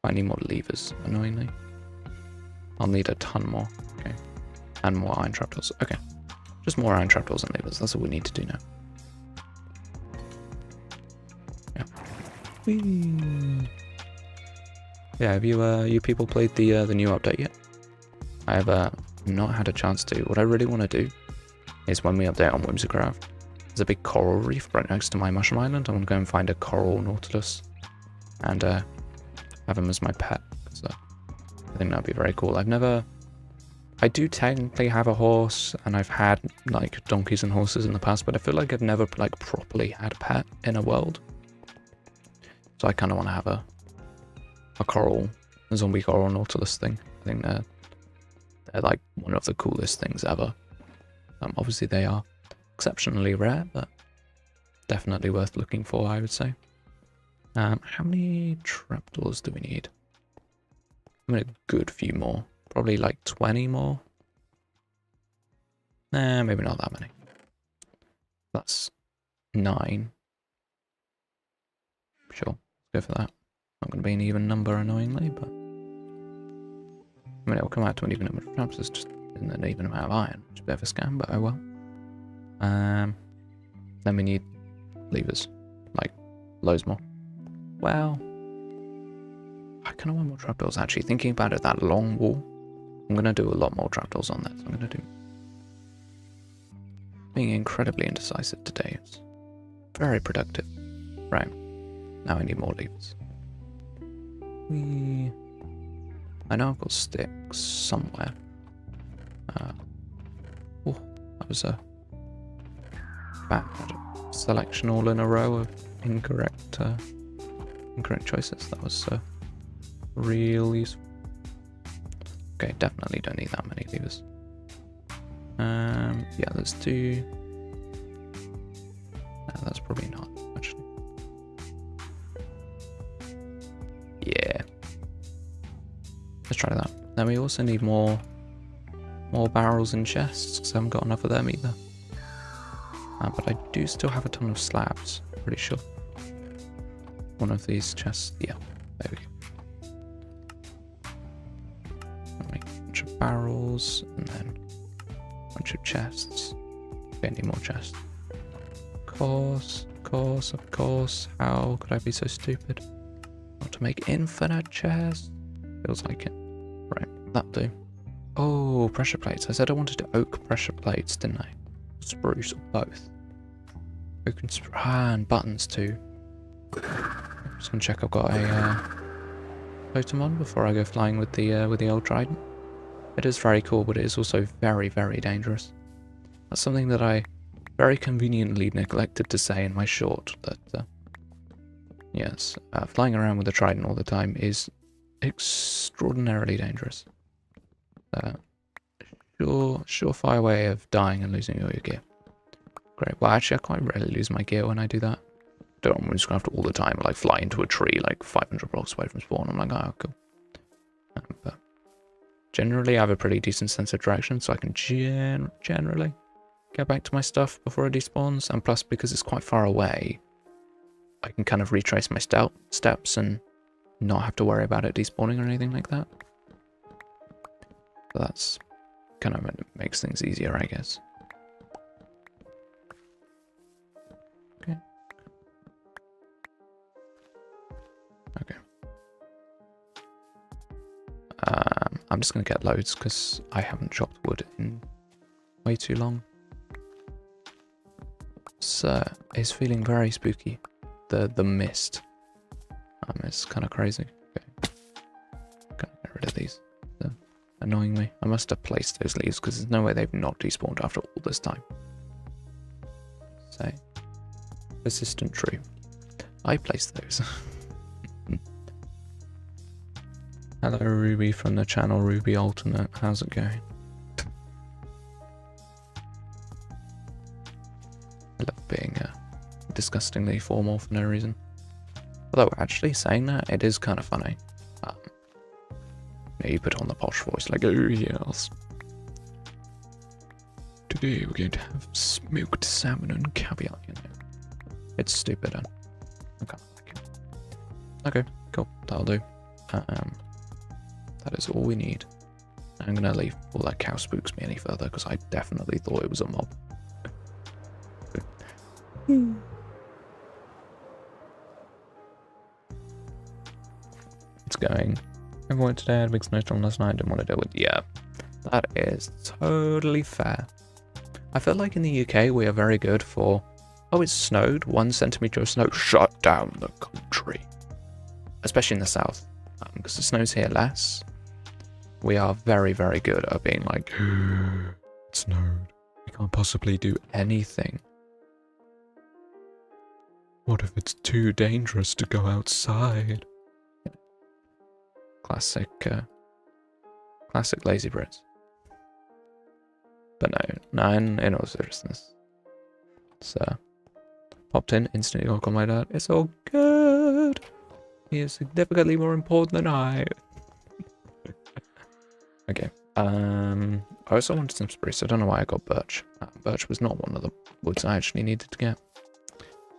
I need more levers, annoyingly. I'll need a ton more. Okay. And more iron trapdoors. Okay. Just more iron trapdoors and levers. That's all we need to do now. Yeah. Whee! Yeah, have you people played the new update yet? I have not had a chance to. What I really want to do is when we update on Whimsicraft, there's a big coral reef right next to my mushroom island. I want to go and find a coral nautilus and have him as my pet. So I think that'd be very cool. I do technically have a horse, and I've had like donkeys and horses in the past, but I feel like I've never like properly had a pet in a world. So I kind of want to have a zombie coral nautilus thing. I think they're like one of the coolest things ever. Obviously they are exceptionally rare, but definitely worth looking for, I would say. How many trapdoors do we need? I mean, a good few more. Probably like 20 more. Nah, maybe not that many. That's 9. Sure, let's go for that. Not going to be an even number, annoyingly, but... I mean, it'll come out to an even number of traps. It's just isn't an even amount of iron, which is a bit of a scam, but oh well. Then we need levers. Like, loads more. Well... I kind of want more trapdoors, actually. Thinking about it, that long wall, I'm going to do a lot more trapdoors on that. So I'm going to do... Being incredibly indecisive today. It's very productive. Right. Now I need more levers. I know I've got sticks somewhere. Oh, that was a bad selection all in a row of incorrect choices. That was real useful. Okay, definitely don't need that many levers. Yeah, let's do... No, that's probably not, actually. Yeah. Let's try that. Then we also need more barrels and chests, because I haven't got enough of them either. But I do still have a ton of slabs, pretty sure. One of these chests, yeah, there we go. Make a bunch of barrels, and then a bunch of chests. Okay, need more chests. Of course. How could I be so stupid? Not to make infinite chests. Feels like it. Right, that'll do. Oh, pressure plates. I said I wanted oak pressure plates, didn't I? Spruce, or both. Oak and spruce. And buttons too. Just gonna check I've got a totem on before I go flying with the old trident. It is very cool, but it is also very, very dangerous. That's something that I very conveniently neglected to say in my short, that yes, flying around with a trident all the time is extraordinarily dangerous. Surefire way of dying and losing all your gear. Great. Well, actually, I quite rarely lose my gear when I do that. Don't want Whimsicraft all the time, like fly into a tree like 500 blocks away from spawn. I'm like, oh, cool. But generally, I have a pretty decent sense of direction, so I can generally get back to my stuff before it despawns. And plus, because it's quite far away, I can kind of retrace my steps and not have to worry about it despawning or anything like that. So that's kind of makes things easier, I guess. Okay. I'm I'm just going to get loads because I haven't chopped wood in way too long. So it's feeling very spooky. The mist. It's kind of crazy. Okay. Gonna get rid of these. They're annoying me. I must have placed those leaves because there's no way they've not despawned after all this time. So, persistent true. I placed those. Hello Ruby from the channel Ruby Alternate. How's it going? I love being disgustingly formal for no reason. Although actually saying that, it is kind of funny. You put on the posh voice like, oh yes. Today we're going to have smoked salmon and caviar, you know. It's stupid. I kind of like it. Okay, cool. That'll do. That is all we need. I'm gonna leave before that cow spooks me any further because I definitely thought it was a mob. It's going. Everyone today had a big snowstorm last night. Didn't want to deal with. Yeah, that is totally fair. I feel like in the UK we are very good for. Oh, it snowed. 1 centimeter of snow. Shut down the country. Especially in the south, because the snows here less. We are very, very good at being like, it snowed. We can't possibly do anything. What if it's too dangerous to go outside? Classic lazy Brits. But no, in all seriousness. So, popped in, instantly got on my dad. It's all good. He is significantly more important than I. Okay. I also wanted some spruce. I don't know why I got birch. Birch was not one of the woods I actually needed to get.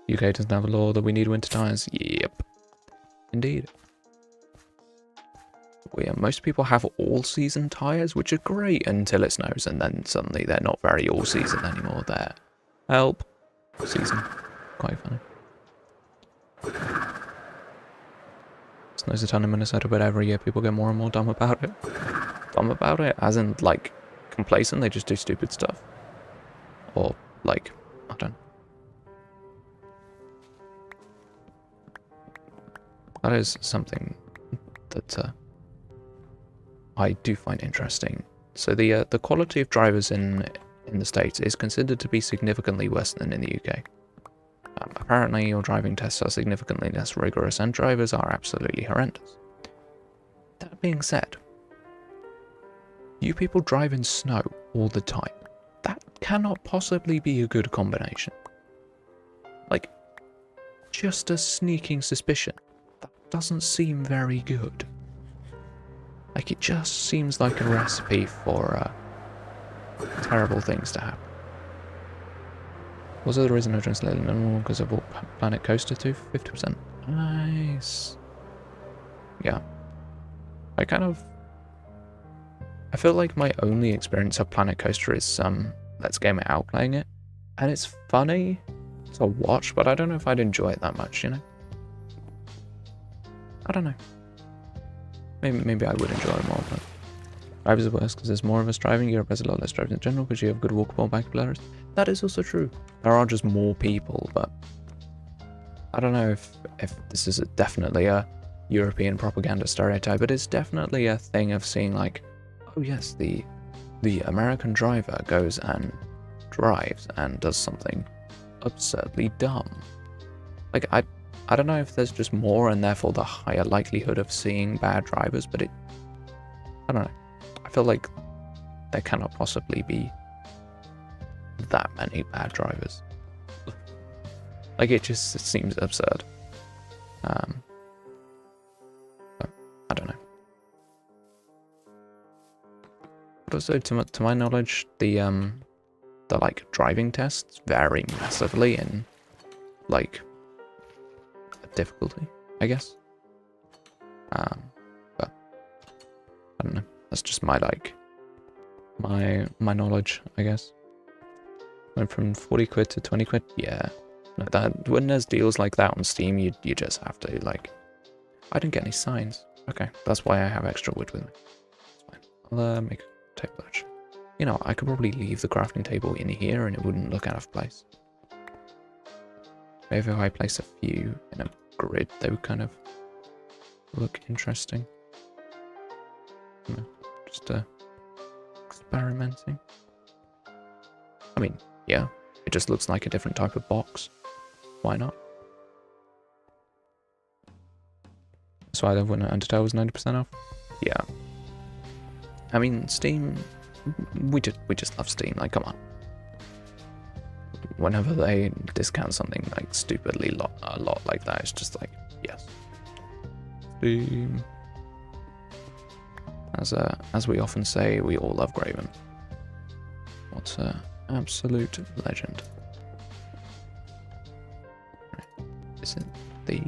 UK doesn't have a law that we need winter tires. Yep. Indeed. Most people have all-season tires, which are great until it snows, and then suddenly they're not very all-season anymore. They're help season. Quite funny. Snows a ton in Minnesota, but every year people get more and more dumb about it. Dumb about it, as in, like, complacent, they just do stupid stuff. Or, like, I don't know. That is something that I do find interesting. So the quality of drivers in the States is considered to be significantly worse than in the UK. Apparently your driving tests are significantly less rigorous and drivers are absolutely horrendous. That being said, you people drive in snow all the time. That cannot possibly be a good combination. Like, just a sneaking suspicion. That doesn't seem very good. Like, it just seems like a recipe for terrible things to happen. Also, the reason I translated no because I bought Planet Coaster too, 50%. Nice. Yeah. I feel like my only experience of Planet Coaster is Let's Game It Out playing it. And it's funny to watch, but I don't know if I'd enjoy it that much, you know? I don't know. Maybe I would enjoy it more, but drivers are worse because there's more of us driving. Europe has a lot less drivers in general because you have good walkable bike players. That is also true. There are just more people, but I don't know if this is definitely a European propaganda stereotype, but it's definitely a thing of seeing like, oh yes, the American driver goes and drives and does something absurdly dumb. Like, I don't know if there's just more and therefore the higher likelihood of seeing bad drivers, but I don't know. I feel like there cannot possibly be that many bad drivers. Like, it seems absurd. But I don't know. But also, to my knowledge, the like driving tests vary massively in like difficulty, I guess. But I don't know. That's just my my knowledge, I guess. Went from 40 quid to 20 quid. Yeah. No, that when there's deals like that on Steam, you just have to like. I didn't get any signs. Okay, that's why I have extra wood with me. It's fine. I'll make a table actually. You know, I could probably leave the crafting table in here and it wouldn't look out of place. Maybe if I place a few in a grid, they would kind of look interesting. You know, just experimenting. I mean, yeah, it just looks like a different type of box. Why not? That's why when Undertale was 90% off. Yeah. I mean, Steam, we just love Steam. Like, come on. Whenever they discount something like stupidly a lot like that, it's just like, yes. Steam. As we often say, we all love Graven. What an absolute legend. Right. Is it the...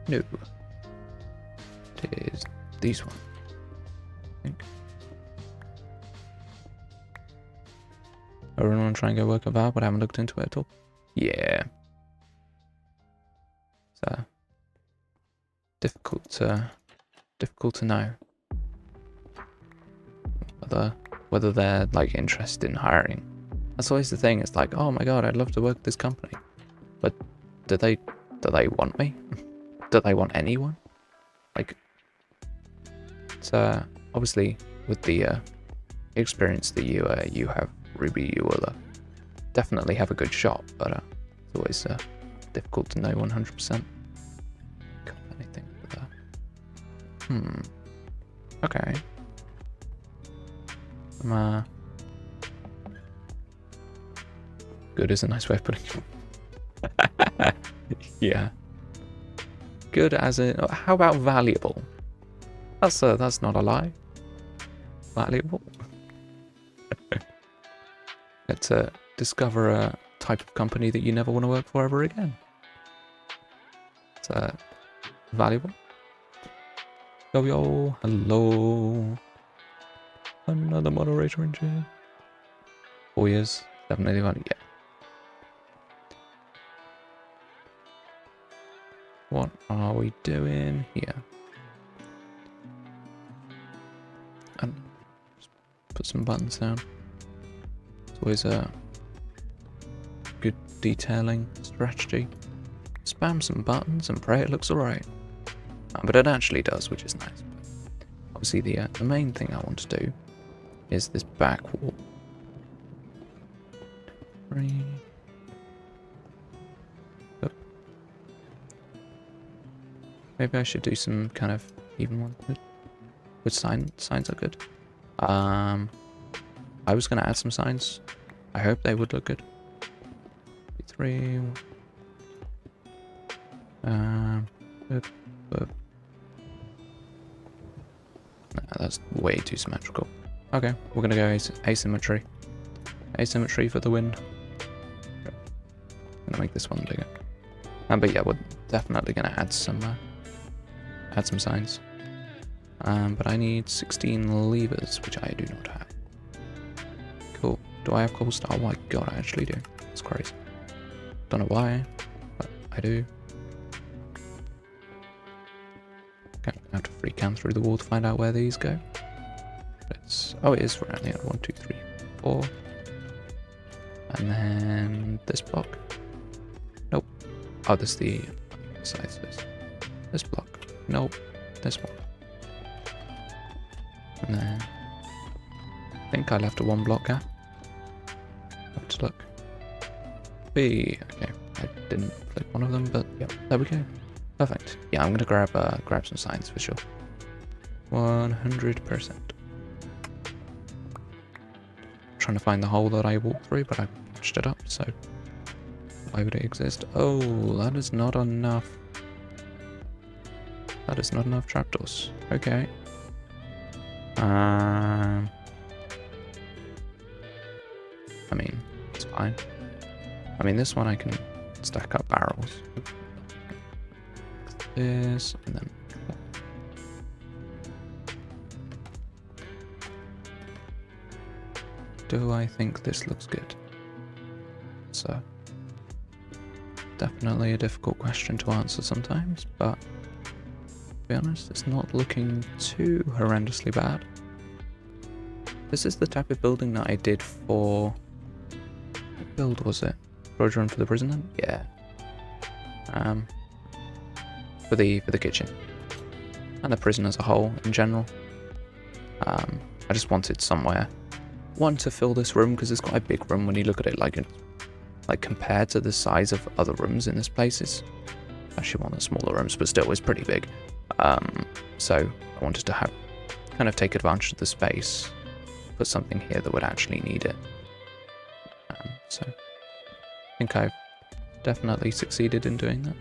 No. It is these ones, I think. I really want to try and go work a VAR, but I haven't looked into it at all. Yeah. So difficult to know whether they're like interested in hiring. That's always the thing. It's like, oh my god, I'd love to work at this company, but do they want me? Do they want anyone? Like, it's obviously with the experience that you have, Ruby, you will definitely have a good shot, but it's always difficult to know 100%. Anything for that? Okay. Good is a nice way of putting it. Yeah. Good as in... How about valuable? That's not a lie. Valuable. Let's discover a type of company that you never want to work for ever again. It's valuable. Yo, hello. Another moderator in jail. 4 years. Definitely value. Yeah. What are we doing here? And just put some buttons down. It's always a good detailing strategy. Spam some buttons and pray it looks alright. But it actually does, which is nice. But obviously the main thing I want to do is this back wall. 3. Oh. Maybe I should do some kind of even one. Which signs are good. I was gonna add some signs. I hope they would look good. 3. That's way too symmetrical. Okay, we're gonna go asymmetry. Asymmetry for the win. Gonna make this one bigger. But yeah, we're definitely gonna add some signs. But I need 16 levers, which I do not have. Cool. Do I have cobblestone? Oh my god, I actually do. That's crazy. Don't know why, but I do. Okay, I have to free cam through the wall to find out where these go. Oh, it is right. Yeah, 1, 2, 3, 4. And then this block. Nope. Oh, this is the side space. This block. Nope. This one. And then I think I left a 1 block gap. Have to look. B. Okay, I didn't flip one of them, but yeah, there we go. Perfect. Yeah, I'm gonna grab some signs for sure. 100%. Trying to find the hole that I walked through, but I patched it up, so why would it exist? Oh, that is not enough. That is not enough trapdoors. Okay. I mean, it's fine. I mean, this one I can stack up barrels. This, and then... Do I think this looks good? So, definitely a difficult question to answer sometimes, but be honest. It's not looking too horrendously bad. This is the type of building that I did for... What build was it? Storage room for the prisoner? Yeah. For the kitchen. And the prison as a whole, in general. I just wanted somewhere. One, to fill this room, because it's quite a big room when you look at it, like compared to the size of other rooms in this place. It's actually one of the smaller rooms, but still is pretty big. So I wanted to have, kind of take advantage of the space. Put something here that would actually need it. So I think I've definitely succeeded in doing that.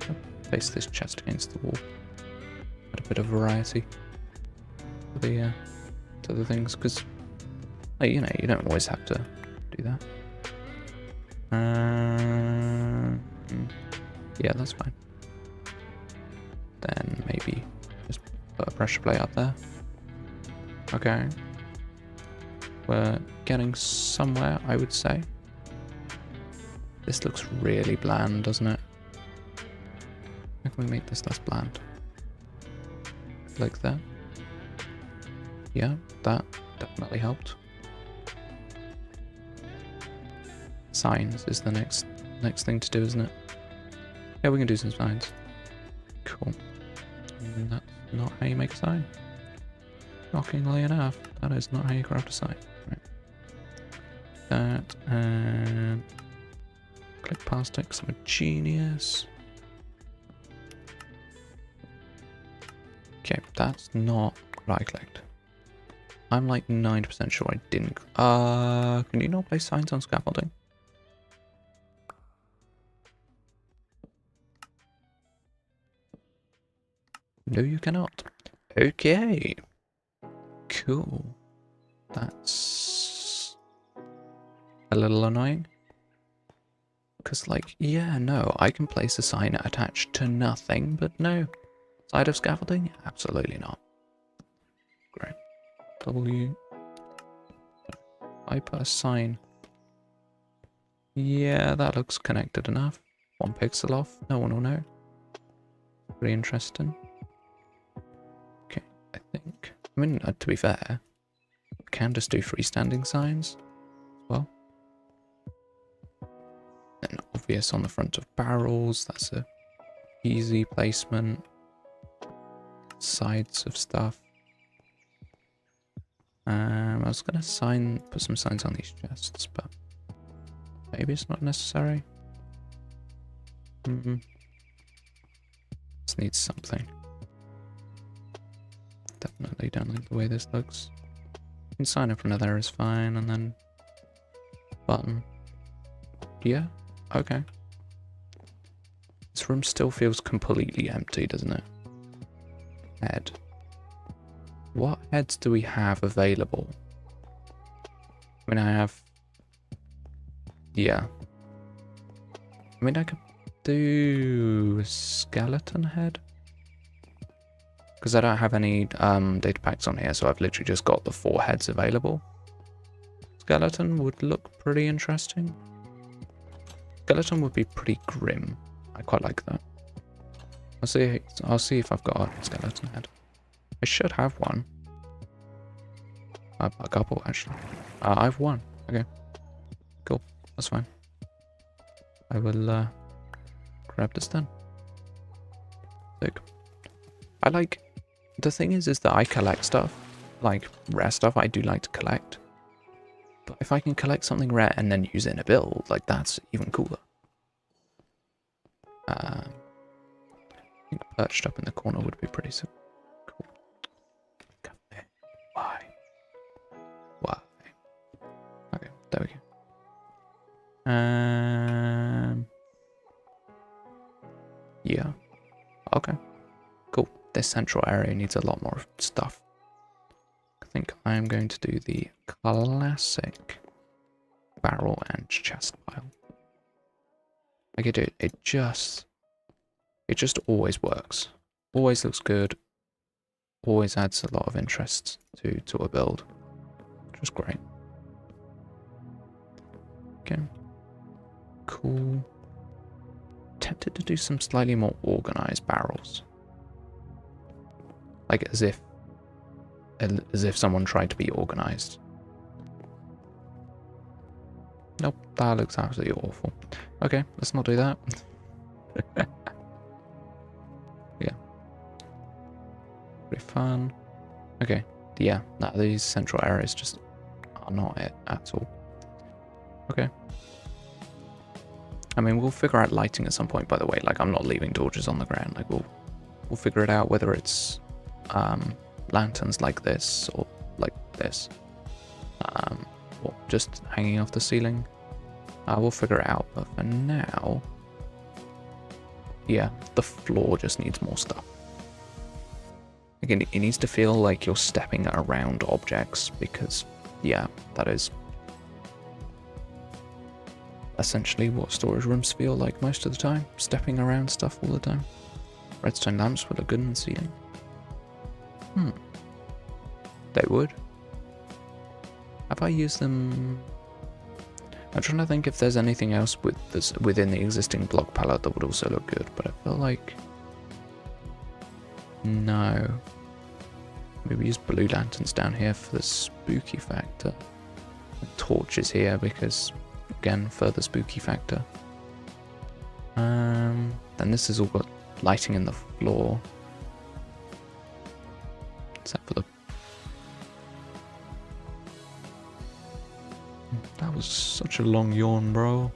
I'll place this chest against the wall. Add a bit of variety to the things, because you know, you don't always have to do that. Yeah, that's fine. Then maybe just put a pressure plate up there. Okay. We're getting somewhere, I would say. This looks really bland, doesn't it? How can we make this less bland? Like that. Yeah, that definitely helped. Signs is the next thing to do, isn't it? Yeah, we can do some signs. Cool. And that's not how you make a sign. Shockingly enough, that is not how you craft a sign. Right. That, and click past it because I'm a genius. Okay, that's not what I clicked. I'm like 90% sure I didn't. Can you not place signs on scaffolding? No, you cannot. Okay. Cool. That's a little annoying. Because, like, yeah, no, I can place a sign attached to nothing, but no. Side of scaffolding? Absolutely not. Great. W. I put a sign. Yeah, that looks connected enough. 1 pixel off. No one will know. Pretty interesting. Okay, I think. I mean, to be fair, we can just do freestanding signs as well. And obvious on the front of barrels. That's a easy placement. Sides of stuff. I was gonna put some signs on these chests, but maybe it's not necessary. This needs something. Definitely don't like the way this looks. You can sign up from there is fine, and then button. Yeah, okay. This room still feels completely empty, doesn't it? Head. What heads do we have available? I mean, I have... Yeah. I mean, I could do a skeleton head. Because I don't have any data packs on here, so I've literally just got the 4 heads available. Skeleton would look pretty interesting. Skeleton would be pretty grim. I quite like that. I'll see if I've got a skeleton head. I should have one. A couple, actually. I have one. Okay. Cool. That's fine. I will grab this then. Sick. I like... The thing is that I collect stuff. Like, rare stuff I do like to collect. But if I can collect something rare and then use it in a build, like, that's even cooler. I think perched up in the corner would be pretty cool. Why? Why? Okay, there we go. Yeah. Okay. Cool. This central area needs a lot more stuff. I think I'm going to do the classic barrel and chest pile. Like it just always works. Always looks good. Always adds a lot of interest to a build. Which was great. Okay. Cool. Tempted to do some slightly more organized barrels. Like as if someone tried to be organized. Nope, that looks absolutely awful. Okay, let's not do that. Yeah. Pretty fun. Okay, yeah, no, these central areas just are not it at all. Okay. I mean, we'll figure out lighting at some point, by the way. Like, I'm not leaving torches on the ground. Like, we'll figure it out, whether it's lanterns like this or like this, or just hanging off the ceiling. We'll figure it out, but for now, yeah, the floor just needs more stuff. Again, it needs to feel like you're stepping around objects, because, yeah, that is essentially what storage rooms feel like most of the time. Stepping around stuff all the time. Redstone lamps would look good in the ceiling. They would. Have I used them? I'm trying to think if there's anything else with this within the existing block palette that would also look good, but I feel like no. Maybe use blue lanterns down here for the spooky factor. Torches here because, again, further spooky factor. Then this has all got lighting in the floor. Except for the... That was such a long yawn, bro.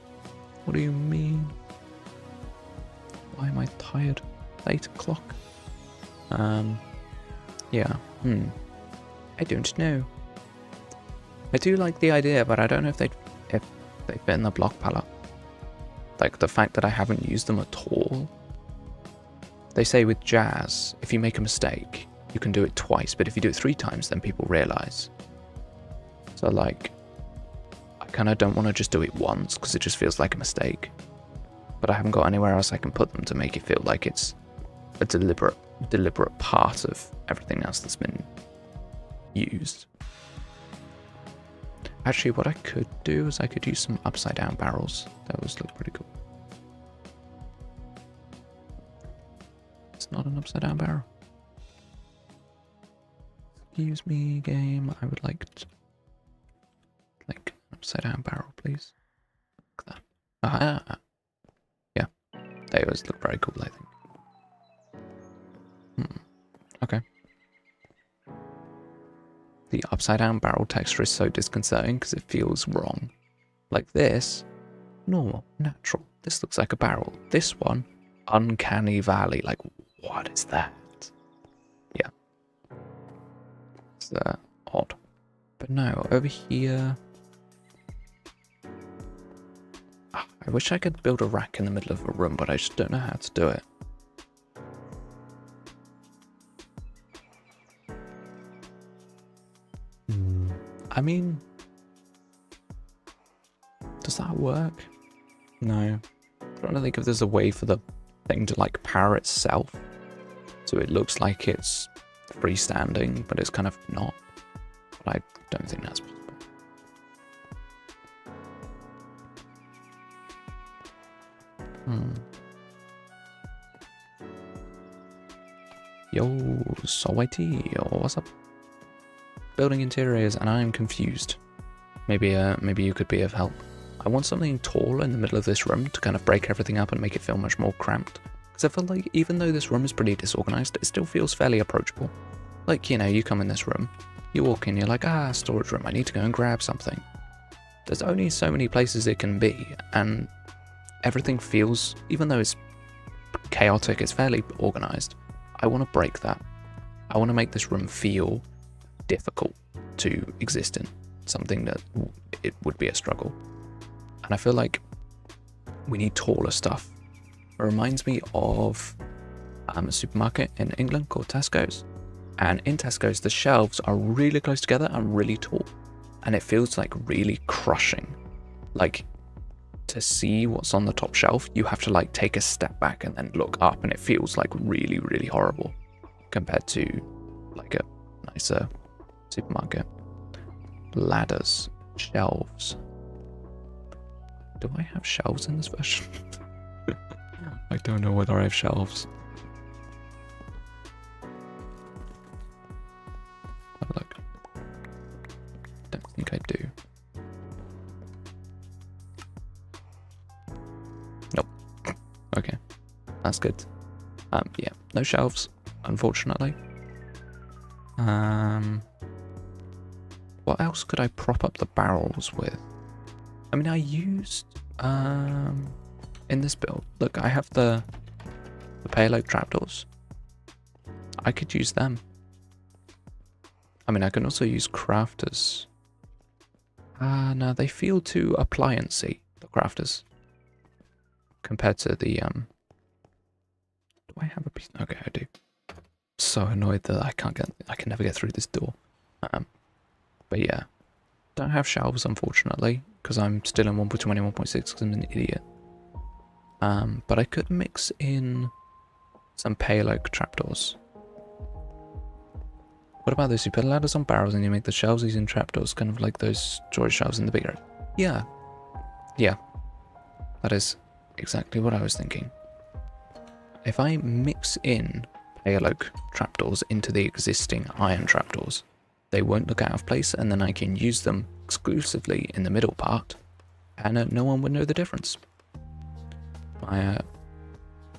What do you mean? Why am I tired? 8 o'clock. Yeah. I don't know. I do like the idea, but I don't know if they fit in the block palette. Like the fact that I haven't used them at all. They say with jazz, if you make a mistake, you can do it twice, but if you do it 3 times, then people realize. So like, I kind of don't want to just do it once because it just feels like a mistake. But I haven't got anywhere else I can put them to make it feel like it's a deliberate part of everything else that's been used. Actually, what I could do is I could use some upside down barrels. That would look pretty cool. It's not an upside down barrel. Excuse me, game. I would like an upside down barrel, please. Look at that. Yeah, they always look very cool, I think. Okay. The upside down barrel texture is so disconcerting because it feels wrong. Like this, normal, natural. This looks like a barrel. This one, uncanny valley. Like, what is that? Yeah. It's odd. But no, over here... I wish I could build a rack in the middle of a room, but I just don't know how to do it. I mean, does that work? No. I'm trying to think if there's a way for the thing to like power itself, so it looks like it's freestanding, but it's kind of not. But I don't think that's possible. Yo, so IT, what's up? Building interiors, and I'm confused. Maybe you could be of help. I want something tall in the middle of this room to kind of break everything up and make it feel much more cramped. Because I feel like even though this room is pretty disorganized, it still feels fairly approachable. Like, you know, you come in this room, you walk in, you're like, storage room, I need to go and grab something. There's only so many places it can be, and everything feels, even though it's chaotic, it's fairly organized. I want to break that. I want to make this room feel difficult to exist in, something that it would be a struggle. And I feel like we need taller stuff. It reminds me of a supermarket in England called Tesco's, and in Tesco's the shelves are really close together and really tall, and it feels like really crushing. Like, to see what's on the top shelf, you have to like take a step back and then look up, and it feels like really, really horrible compared to like a nicer supermarket. Ladders, shelves. Do I have shelves in this version? I don't know whether I have shelves. That's good. Yeah, no shelves, unfortunately. What else could I prop up the barrels with? I mean, I used in this build. Look, I have the payload trapdoors. I could use them. I mean, I can also use crafters. No, they feel too appliancey, the crafters, compared to the Do I have a piece? Okay, I do. So annoyed that I can never get through this door. But yeah, don't have shelves unfortunately because I'm still in 1.21.6 because I'm an idiot. But I could mix in some pale oak trapdoors. What about this? You put ladders on barrels and you make the shelves using trapdoors, kind of like those storage shelves in the bigger. Yeah. Yeah. That is exactly what I was thinking. If I mix in pale oak trapdoors into the existing iron trapdoors, they won't look out of place, and then I can use them exclusively in the middle part, and no one would know the difference. My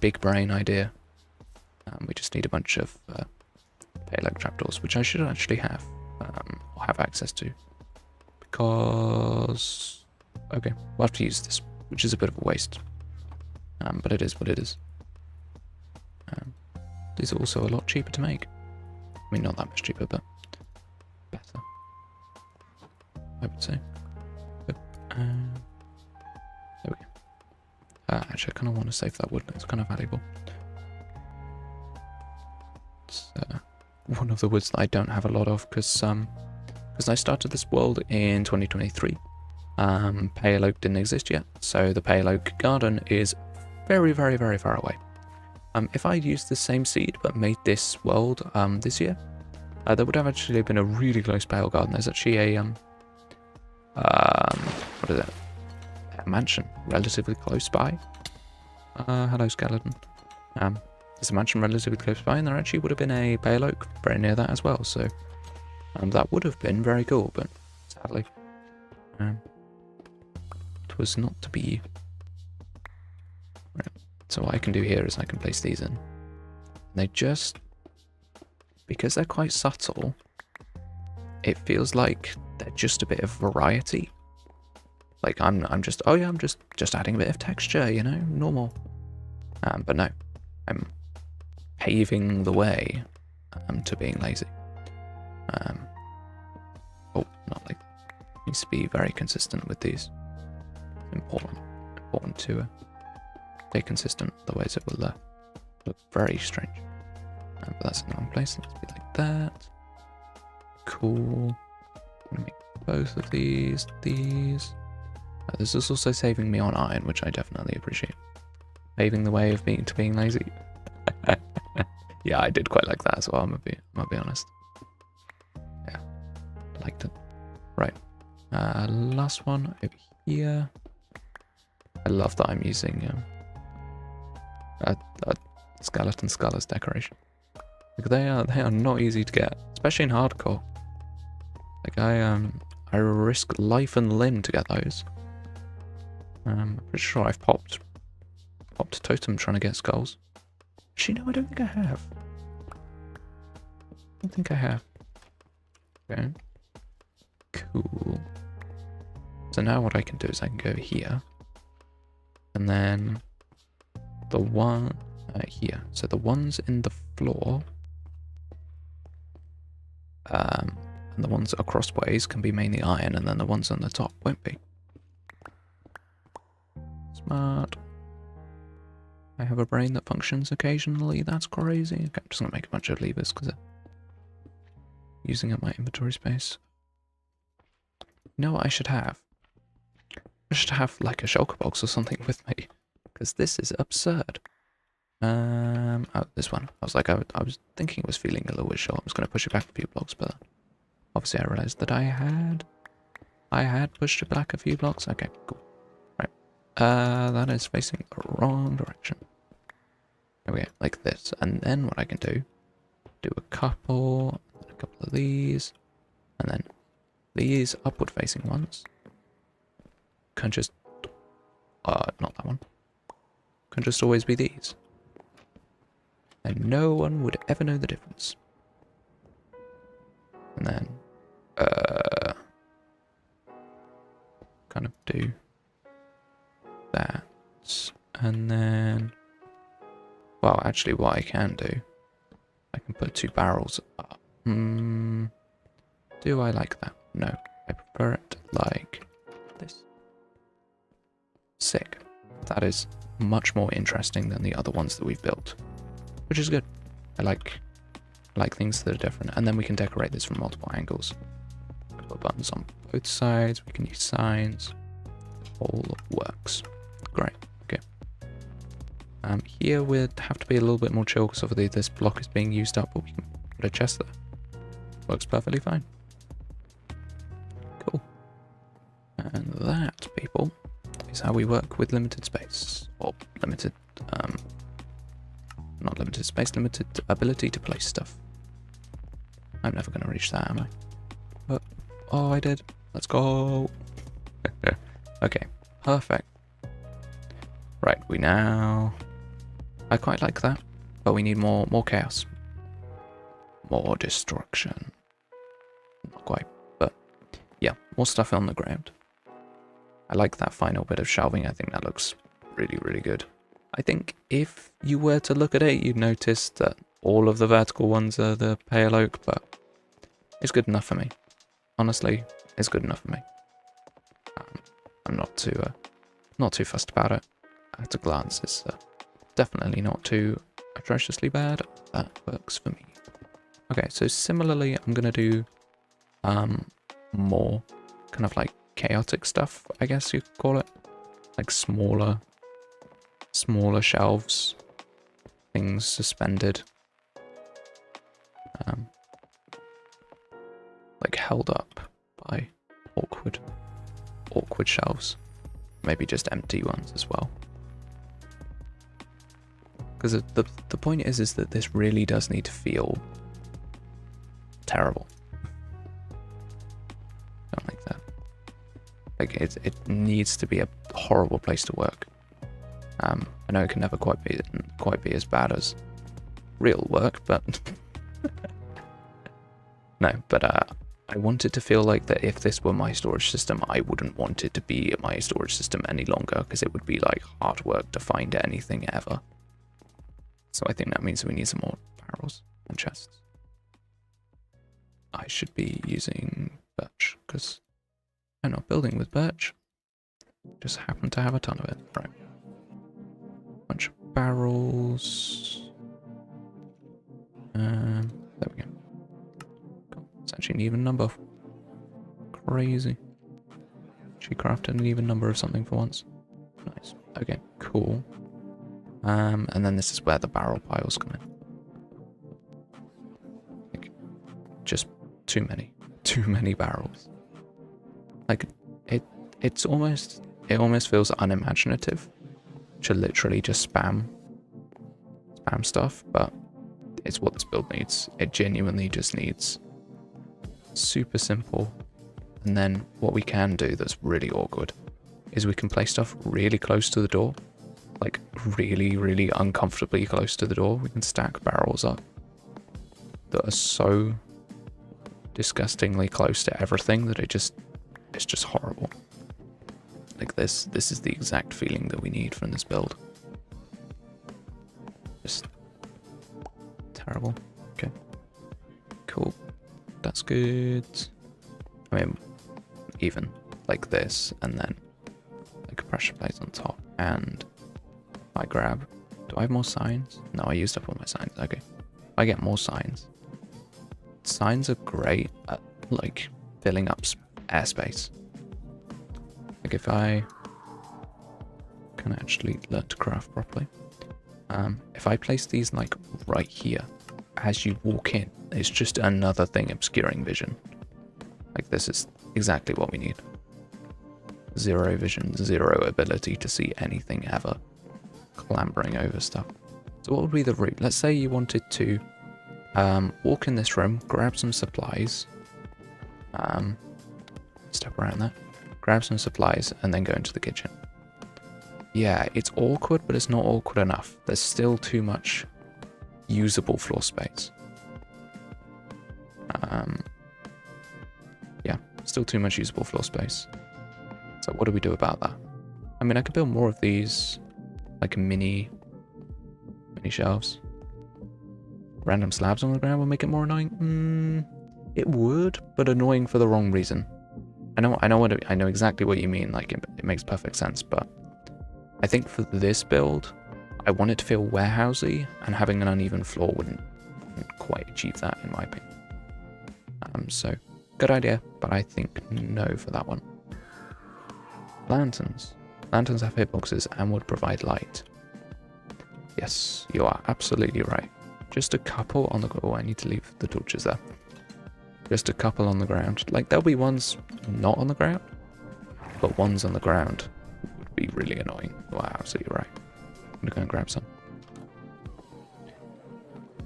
big brain idea. We just need a bunch of pale oak trapdoors, which I should actually have, or have access to, because okay, we'll have to use this, which is a bit of a waste, but it is what it is. These are also a lot cheaper to make. I mean, not that much cheaper, but better, I would say. But, there we go. Actually, I kind of want to save that wood. It's kind of valuable. It's one of the woods that I don't have a lot of because I started this world in 2023. Pale oak didn't exist yet, so the pale oak garden is very, very, very far away. If I'd used the same seed but made this world this year, there would have actually been a really close pale garden. There's actually a what is it? A mansion relatively close by. Hello, skeleton. There's a mansion relatively close by, and there actually would have been a pale oak very near that as well. So that would have been very cool, but sadly, it was not to be. Right. So what I can do here is I can place these in. They just, because they're quite subtle, it feels like they're just a bit of variety. Like I'm just, oh yeah, I'm just adding a bit of texture, you know, normal. But no, I'm paving the way to being lazy. Oh, not like, needs to be very consistent with these. Important to stay consistent, otherwise it will look very strange. But that's in the wrong place. Let's be like that. Cool. I'm gonna make both of these. This is also saving me on iron, which I definitely appreciate. Paving the way of being lazy. Yeah, I did quite like that as well. I'm gonna be honest. Yeah, liked it. Right. Last one over here. I love that I'm using a skeleton skull as decoration. Like they are not easy to get, especially in hardcore. Like I risk life and limb to get those. I'm pretty sure I've popped totem trying to get skulls. Actually, no, I don't think I have. I don't think I have. Okay. Cool. So now what I can do is I can go here. And then the one here. So the ones in the floor and the ones across ways can be mainly iron, and then the ones on the top won't be. Smart. I have a brain that functions occasionally. That's crazy. Okay, I'm just gonna make a bunch of levers because I'm using up my inventory space. You know what I should have? I should have like a shulker box or something with me, because this is absurd. Oh, this one. I was like, I was thinking it was feeling a little bit short. I was going to push it back a few blocks, but obviously I realized that I had pushed it back a few blocks. Okay, cool. Right. That is facing the wrong direction. There we go, like this. And then what I can do a couple of these, and then these upward facing ones can just, not that one, can just always be these. and no one would ever know the difference. And then, kind of do that. And then, well, actually what I can do, I can put 2 barrels up. Do I like that? No, I prefer it like this. Sick. That is much more interesting than the other ones that we've built, which is good. I like things that are different. And then we can decorate this from multiple angles. Put buttons on both sides. We can use signs. All works. Great. Okay. Here we'd have to be a little bit more chill because obviously this block is being used up, but we can put a chest there. Works perfectly fine. Cool. And that, people, is how we work with limited space. Or limited, not limited space, limited ability to place stuff. I'm never going to reach that, am I? But, oh, I did. Let's go. Okay, perfect. Right, we now... I quite like that, but we need more chaos. More destruction. Not quite, but yeah, more stuff on the ground. I like that final bit of shelving. I think that looks really, really good. I think if you were to look at it, you'd notice that all of the vertical ones are the pale oak, but it's good enough for me. Honestly, it's good enough for me. I'm not too fussed about it. At a glance, it's definitely not too atrociously bad. That works for me. Okay, so similarly, I'm gonna do more kind of like chaotic stuff, I guess you could call it, like smaller shelves, things suspended, like held up by awkward shelves, maybe just empty ones as well. Because the point is that this really does need to feel terrible. Don't like that. Like it needs to be a horrible place to work. I know it can never quite be as bad as real work, but no. But I want it to feel like that if this were my storage system, I wouldn't want it to be my storage system any longer, because it would be like hard work to find anything ever. So I think that means we need some more barrels and chests. I should be using birch, because I'm not building with birch. Just happen to have a ton of it. Right. Bunch of barrels. There we go. Cool. It's actually an even number. Crazy. She crafted an even number of something for once. Nice. Okay, cool. And then this is where the barrel piles come in. Like, just too many barrels. Like it almost feels unimaginative to literally just spam stuff, but it's what this build needs. It genuinely just needs super simple. And then what we can do that's really awkward is we can place stuff really close to the door. Like really, really uncomfortably close to the door. We can stack barrels up that are so disgustingly close to everything that it's just horrible. Like this is the exact feeling that we need from this build. Just terrible. Okay. Cool. That's good. I mean, even like this, and then like a pressure plate on top, and I grab... Do I have more signs? No, I used up all my signs. Okay. I get more signs. Signs are great at, like, filling up airspace. Like, if I can actually learn to craft properly. If I place these, like, right here, as you walk in, it's just another thing obscuring vision. Like, this is exactly what we need. Zero vision, zero ability to see anything ever. Clambering over stuff. So what would be the route? Let's say you wanted to walk in this room, grab some supplies, step around that, grab some supplies, and then go into the kitchen. Yeah, it's awkward, but it's not awkward enough. There's still too much usable floor space. Yeah, still too much usable floor space. So what do we do about that? I mean, I could build more of these, like mini shelves. Random slabs on the ground will make it more annoying. It would, but annoying for the wrong reason. I know exactly what you mean. Like it makes perfect sense, but I think for this build, I want it to feel warehousey, and having an uneven floor wouldn't quite achieve that, in my opinion. So good idea, but I think no for that one. Lanterns. Lanterns have hitboxes and would provide light. Yes, you are absolutely right. Just a couple on the... Oh, I need to leave the torches there. Just a couple on the ground. Like, there'll be ones not on the ground, but ones on the ground would be really annoying. You are absolutely right. I'm gonna go and grab some.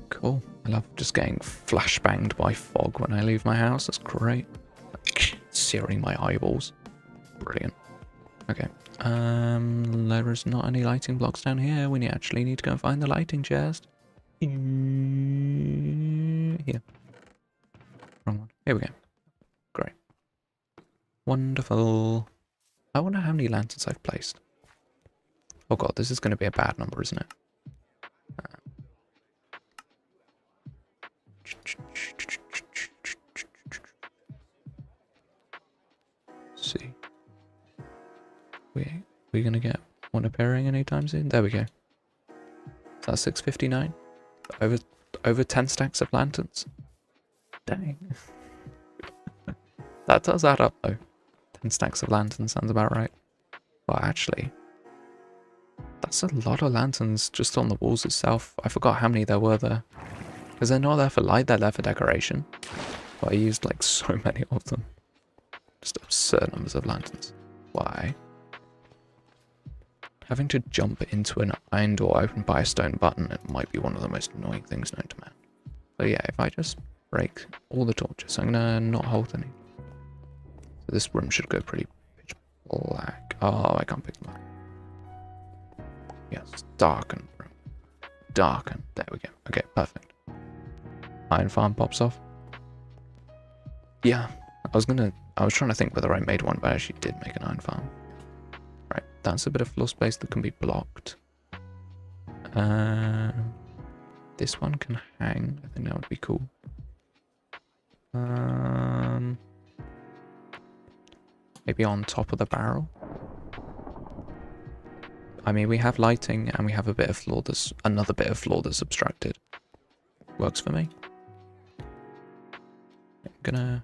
Cool. I love just getting flashbanged by fog when I leave my house. That's great. Like, searing my eyeballs. Brilliant. Okay. There's not any lighting blocks down here. We actually need to go and find the lighting chest. Here. Wrong one. Here we go. Great. Wonderful. I wonder how many lanterns I've placed. Oh god, this is going to be a bad number, isn't it? See. We're going to get one appearing anytime soon? There we go. That's 659. Over 10 stacks of lanterns. Dang. That does add up though. 10 stacks of lanterns sounds about right. Well, actually, that's a lot of lanterns just on the walls itself. I forgot how many there were there. Because they're not there for light, they're there for decoration. But I used like so many of them. Just absurd numbers of lanterns. Why? Having to jump into an iron door opened by a stone button, it might be one of the most annoying things known to man. But yeah, if I just break all the torches, I'm gonna not hold any. So this room should go pretty pitch black. Oh, I can't pick them up. Yes, darken room. Darken. There we go. Okay, perfect. Iron farm pops off. Yeah, I was trying to think whether I made one, but I actually did make an iron farm. Right, that's a bit of floor space that can be blocked. This one can hang. I think that would be cool. Maybe on top of the barrel. I mean, we have lighting and we have a bit of floor that's another bit of floor that's obstructed. Works for me. I'm gonna...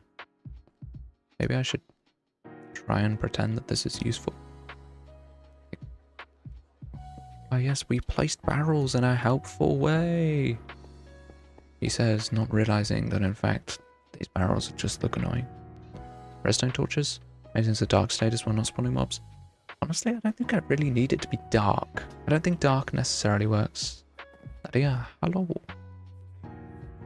Maybe I should try and pretend that this is useful. Oh yes, we placed barrels in a helpful way. He says, not realizing that in fact these barrels just look annoying. Redstone torches? Maintenance of dark status while not spawning mobs. Honestly, I don't think I really need it to be dark. I don't think dark necessarily works. Nadia, hello.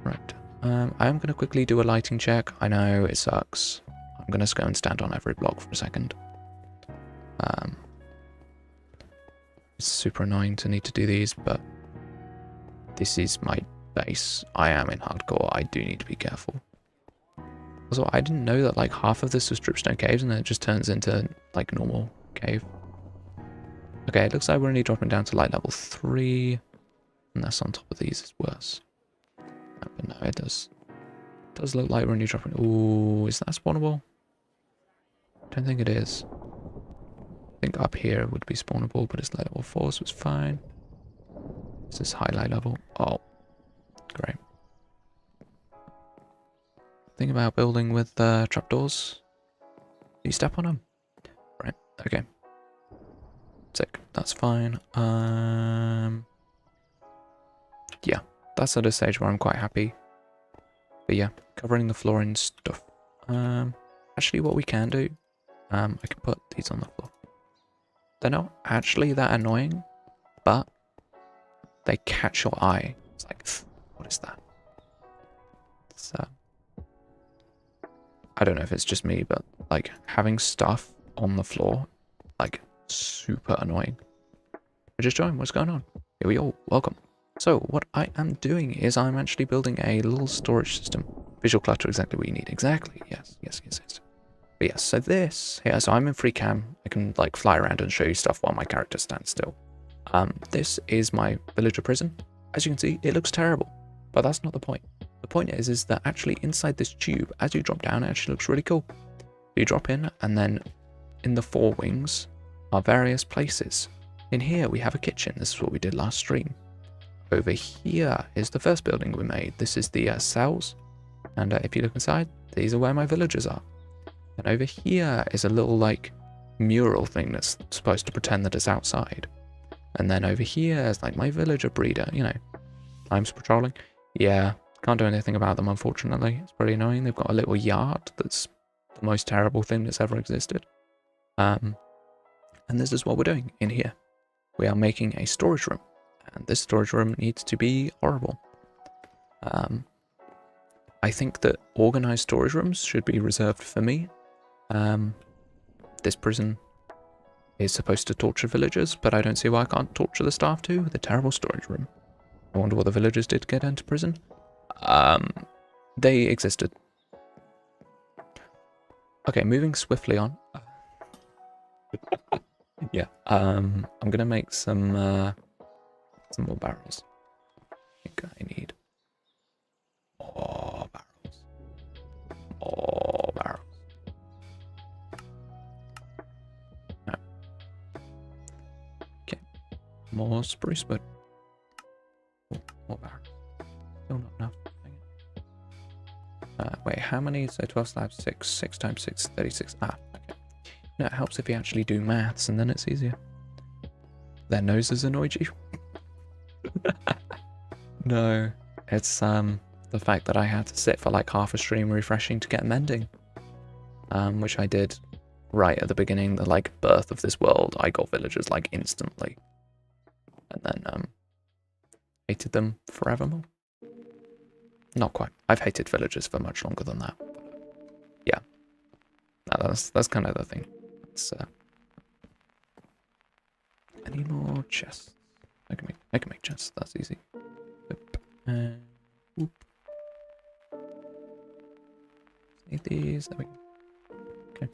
Right. I am going to quickly do a lighting check. I know it sucks. I'm going to go and stand on every block for a second. It's super annoying to need to do these, but this is my base. I am in hardcore. I do need to be careful. Also, I didn't know that like half of this was dripstone caves and then it just turns into like normal cave. Okay, it looks like we're only dropping down to light level 3. And that's on top of these is worse. But no, it does look like we're only dropping... Ooh, is that spawnable? I don't think it is. I think up here would be spawnable, but it's light level 4, so it's fine. This is high light level. Oh, great. Thing about building with trapdoors. Do you step on them? Right, okay. Sick, that's fine. Yeah, that's at a stage where I'm quite happy. But yeah, covering the floor and stuff. Actually what we can do, I can put these on the floor. They're not actually that annoying, but they catch your eye. It's like, what is that? It's, I don't know if it's just me, but like having stuff on the floor, like super annoying. I just joined, what's going on? Here we go, welcome. So what I am doing is I'm actually building a little storage system. Visual clutter, exactly what you need. Exactly. Yes. But yes, so this here, so I'm in free cam. I can like fly around and show you stuff while my character stands still. This is my villager prison. As you can see, it looks terrible, but that's not the point. The point is that actually inside this tube, as you drop down, it actually looks really cool. You drop in, and then in the 4 wings are various places. In here, we have a kitchen. This is what we did last stream. Over here is the first building we made. This is the cells. And if you look inside, these are where my villagers are. And over here is a little like mural thing that's supposed to pretend that it's outside. And then over here is like my villager breeder, you know. Times patrolling. Yeah, can't do anything about them, unfortunately. It's pretty annoying. They've got a little yard that's the most terrible thing that's ever existed. And this is what we're doing in here. We are making a storage room. And this storage room needs to be horrible. I think that organized storage rooms should be reserved for me. This prison is supposed to torture villagers, but I don't see why I can't torture the staff too with a terrible storage room. I wonder what the villagers did to get into prison. They existed. Okay, moving swiftly on. Yeah, I'm gonna make some more barrels. I think I need more barrels. More barrels. No. Okay, more spruce wood. Oh, more barrels. Still not enough. Wait, how many? So 12 slabs, 6. 6 times 6, 36. Ah, okay. No, it helps if you actually do maths, and then it's easier. Their noses annoyed you? No, it's the fact that I had to sit for like half a stream refreshing to get mending. Which I did right at the beginning, the like birth of this world. I got villagers like instantly. And then hated them forevermore. Not quite. I've hated villagers for much longer than that. Yeah. No, that's kind of the thing. It's any more chests? I can make chests, that's easy. Yep. And whoop. Need these. There we go. Okay.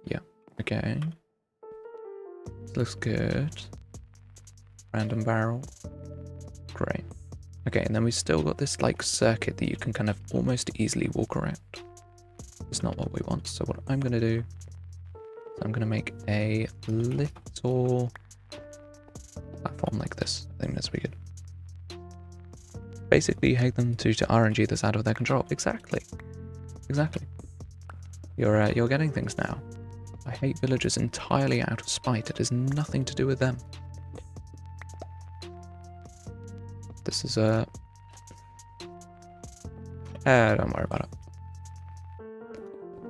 Yeah. Okay. This looks good. Random barrel. Great. Okay, and then we've still got this like circuit that you can kind of almost easily walk around. It's not what we want, so what I'm gonna do is I'm gonna make a little platform like this. I think that's pretty good. Basically, you hate them to RNG this out of their control. Exactly. Exactly. You're getting things now. I hate villagers entirely out of spite. It has nothing to do with them. This is a... don't worry about it.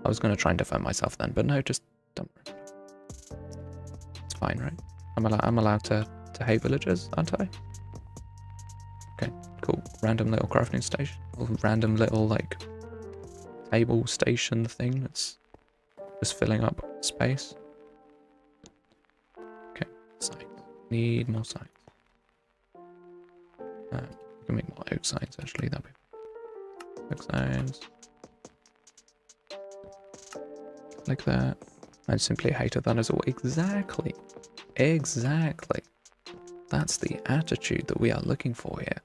I was going to try and defend myself then, but no, just don't worry about it. It's fine, right? I'm allowed to hate villagers, aren't I? Okay, cool. Random little crafting station. Random little, like, table station thing that's just filling up space. Okay, signs. Need more signs. We can make more oak signs, actually. That'd be oak signs. Like that. I simply hated that as well. Exactly. Exactly. That's the attitude that we are looking for here.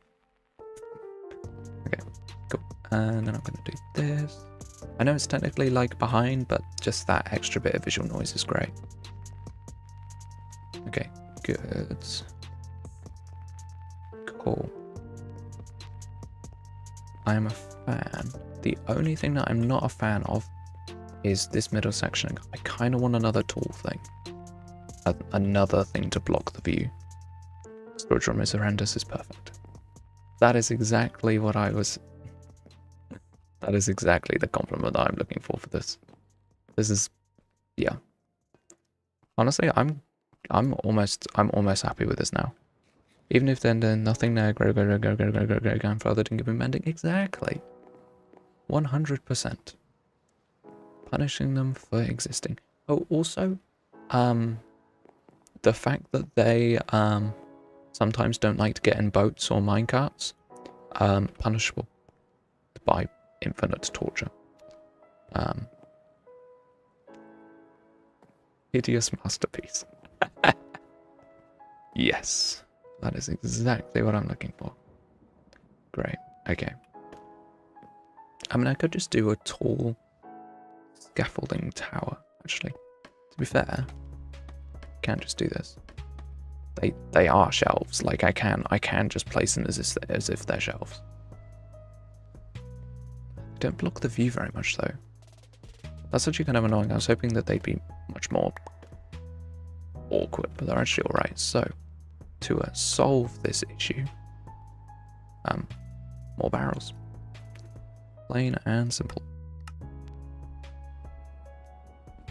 Okay, cool. And then I'm going to do this. I know it's technically like behind, but just that extra bit of visual noise is great. Okay, good. Cool. I am a fan. The only thing that I'm not a fan of is this middle section. I kind of want another tall thing. Another thing to block the view. Storage room is horrendous is perfect. That is exactly what I was... That is exactly the compliment that I'm looking for this. This is... Yeah. Honestly, I'm almost happy with this now. Even if then nothing there, go, grandfather didn't give me mending. Exactly. 100%. Punishing them for existing. Oh, also, the fact that they sometimes don't like to get in boats or minecarts, punishable by infinite torture. Hideous masterpiece. Yes, that is exactly what I'm looking for. Great. Okay. I mean, I could just do a tall scaffolding tower, actually. To be fair, I can't just do this. They are shelves. Like I can just place them as if they're shelves. They don't block the view very much though. That's actually kind of annoying. I was hoping that they'd be much more awkward, but they're actually alright. So, to solve this issue, more barrels. Plain and simple.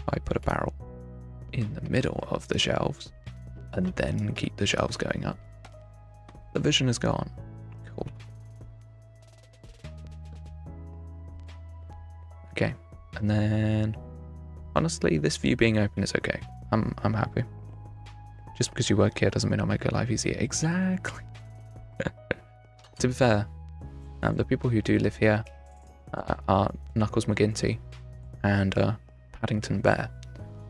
I put a barrel in the middle of the shelves, and then keep the shelves going up. The vision is gone. Cool. Okay, and then honestly, this view being open is okay. I'm happy. Just because you work here doesn't mean I'll make your life easier. Exactly. To be fair, the people who do live here are Knuckles McGinty and Paddington Bear.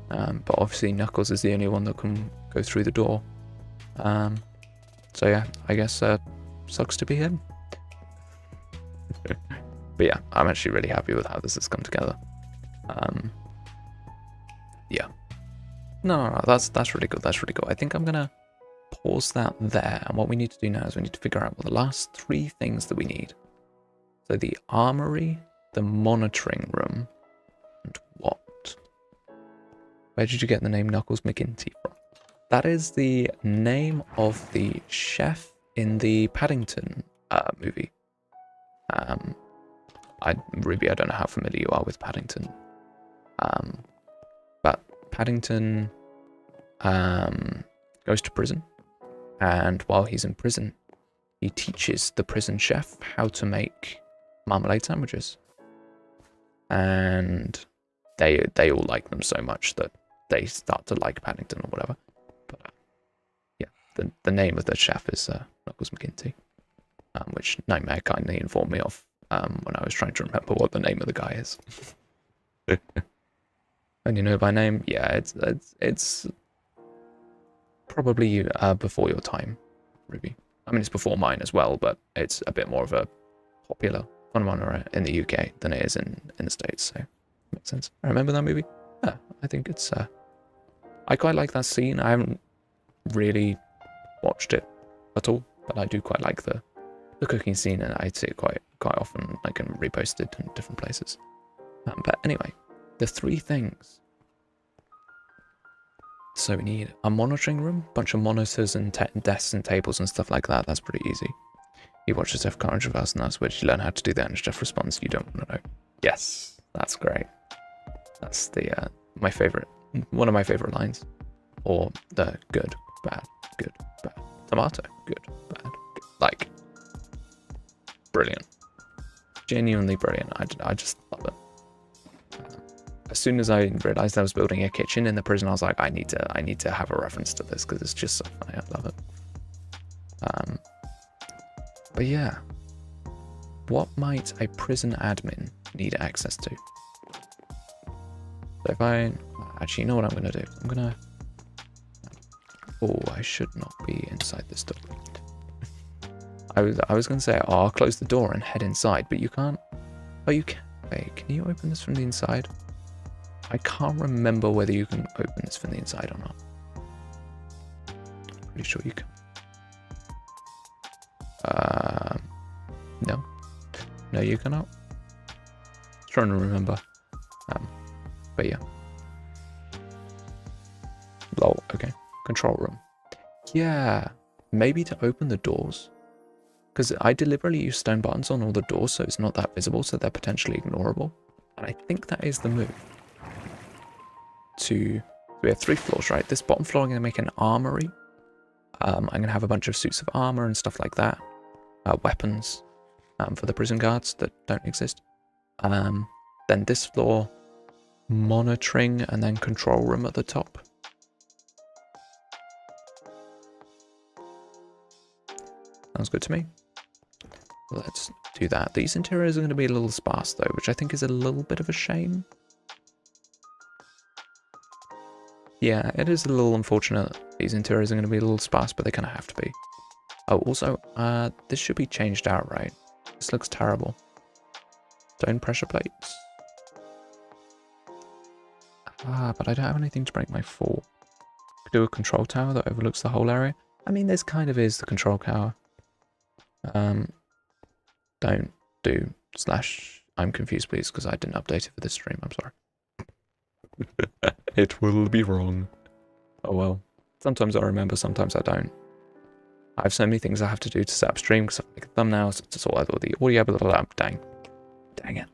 But obviously Knuckles is the only one that can go through the door. So yeah, I guess sucks to be him. But yeah, I'm actually really happy with how this has come together. Yeah. No, that's really good. That's really good. I think I'm gonna pause that there. And what we need to do now is we need to figure out what the last 3 things that we need. So the armory, the monitoring room, and what? Where did you get the name Knuckles McGinty from? That is the name of the chef in the Paddington movie. Ruby, I don't know how familiar you are with Paddington. But Paddington goes to prison, and while he's in prison, he teaches the prison chef how to make marmalade sandwiches. And they all like them so much that they start to like Paddington or whatever. But yeah, the name of the chef is Knuckles McGinty, which Nightmare kindly informed me of when I was trying to remember what the name of the guy is. And you know by name, yeah, it's probably before your time, Ruby. I mean, it's before mine as well, but it's a bit more of a popular phenomenon in the UK than it is in the States, so makes sense. I remember that movie. Yeah, I think it's I quite like that scene. I haven't really watched it at all, but I do quite like the cooking scene, and I see it quite often, like, and reposted in different places. But anyway, the 3 things. So we need a monitoring room, bunch of monitors and desks and tables and stuff like that. That's pretty easy. You watch the Jeff Carnage of Us and that's where you learn how to do that, and Jeff responds, you don't want to know. Yes, that's great. That's the my favorite, one of my favorite lines. Or the good, bad, tomato, good, bad, good. Like, brilliant. Genuinely brilliant. I just love it. As soon as I realized I was building a kitchen in the prison, I was like, I need to have a reference to this because it's just so funny. I love it. But yeah, what might a prison admin need access to? So if actually, you know what I'm gonna do? I'm gonna. Oh, I should not be inside this door. I was gonna say, oh, I'll close the door and head inside, but you can't. Oh, you can. Wait, can you open this from the inside? I can't remember whether you can open this from the inside or not. Pretty sure you can. No. No, you cannot. Trying to remember. But yeah. Lol, okay. Control room. Yeah. Maybe to open the doors. Because I deliberately use stone buttons on all the doors so it's not that visible, so they're potentially ignorable. And I think that is the move. We have 3 floors, right? This bottom floor I'm going to make an armory. I'm going to have a bunch of suits of armor and stuff like that. Weapons for the prison guards that don't exist. Then this floor, monitoring and then control room at the top. Sounds good to me. Let's do that. These interiors are going to be a little sparse though, which I think is a little bit of a shame. Yeah, it is a little unfortunate. These interiors are going to be a little sparse, but they kind of have to be. Oh, also, this should be changed out, right? This looks terrible. Stone pressure plates. But I don't have anything to break my fall. Could do a control tower that overlooks the whole area. I mean, this kind of is the control tower. Don't do / I'm confused, please, because I didn't update it for this stream. I'm sorry. It will be wrong. Oh well. Sometimes I remember, sometimes I don't. I have so many things I have to do to set up stream because I have like thumbnails to sort out all the audio, blah, blah, blah. Dang it.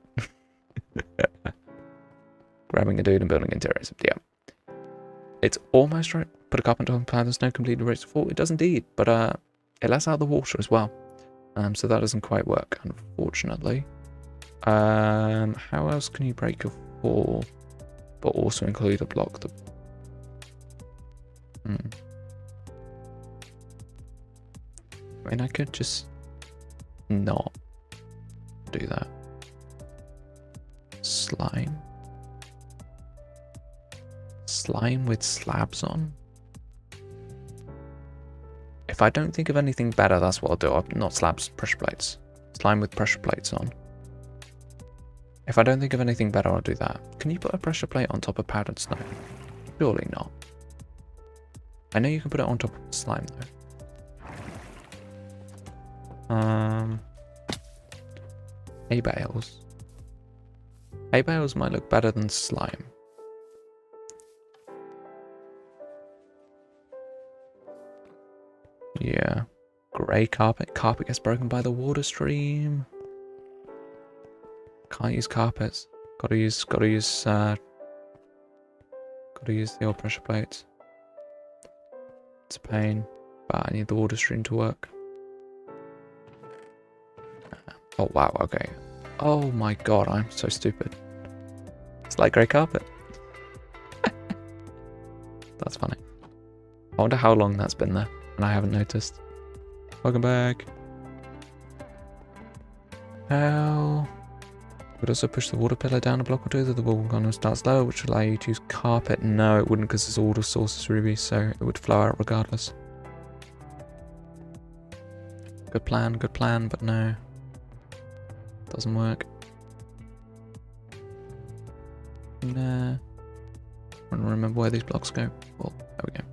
Grabbing a dude and building interiors. Yeah. It's almost right. Put a carpenter on plan, there's no completely raised to fall. It does indeed, but it lets out the water as well. So that doesn't quite work, unfortunately. How else can you break a fall, but also include a block that... I mean, I could just not do that. Slime. Slime with slabs on? If I don't think of anything better, that's what I'll do. Not slabs, pressure plates. Slime with pressure plates on. If I don't think of anything better, I'll do that. Can you put a pressure plate on top of powdered snow? Surely not. I know you can put it on top of slime, though. Hay bales. Hay bales might look better than slime. Yeah. Grey carpet. Carpet gets broken by the water stream. Can't use carpets. Gotta use the old pressure plates. It's a pain, but I need the water stream to work. Oh wow, okay. Oh my god, I'm so stupid. It's like grey carpet. That's funny. I wonder how long that's been there, and I haven't noticed. Welcome back. Hell. Would also push the water pillar down a block or two that the wall will start slower, which would allow you to use carpet. No, it wouldn't, because it's water sources, Ruby, so it would flow out regardless. Good plan, but no. Doesn't work. Nah. I don't remember where these blocks go. Well, there we go.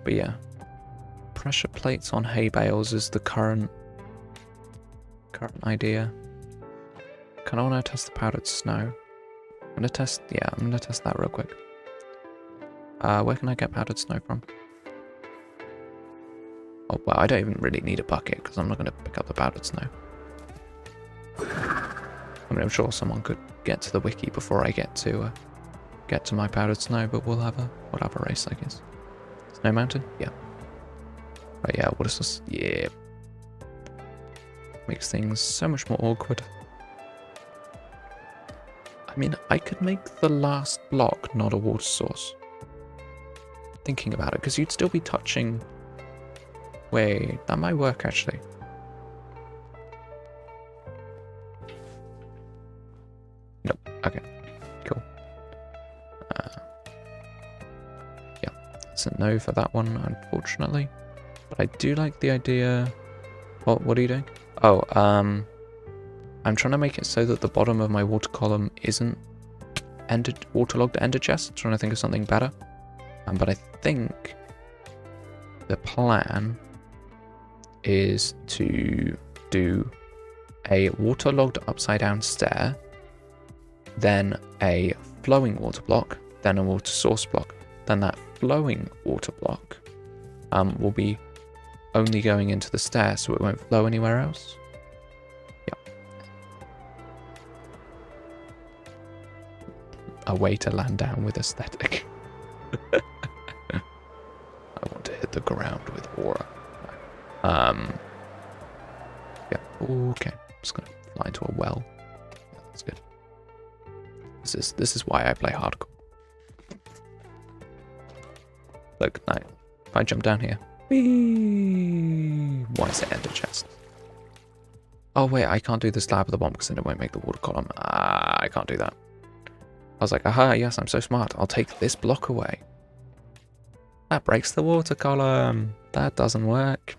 But yeah. Pressure plates on hay bales is the current idea. Kind of want to test the powdered snow. I'm gonna test that real quick. Where can I get powdered snow from? Oh well, I don't even really need a bucket because I'm not gonna pick up the powdered snow. I mean, I'm sure someone could get to the wiki before I get to my powdered snow, but we'll have a race, I guess. Snow mountain, yeah. Right, yeah. What is this? Yeah. Makes things so much more awkward. I mean, I could make the last block not a water source. Thinking about it, because you'd still be touching... Wait, that might work, actually. Nope, okay, cool. Yeah, it's a no for that one, unfortunately. But I do like the idea... What are you doing? Oh, I'm trying to make it so that the bottom of my water column isn't waterlogged ender chest. I'm trying to think of something better. But I think the plan is to do a waterlogged upside down stair, then a flowing water block, then a water source block. Then that flowing water block will be only going into the stair, so it won't flow anywhere else. A way to land down with aesthetic. I want to hit the ground with aura. Yeah, okay. I'm just gonna fly into a well. Yeah, that's good. This is why I play hardcore. Look, now if I jump down here, Whee! Why is it ender chest? Oh wait, I can't do the slab of the bomb because then it won't make the water column. Ah, I can't do that. I was like, aha, yes, I'm so smart. I'll take this block away. That breaks the water column. That doesn't work.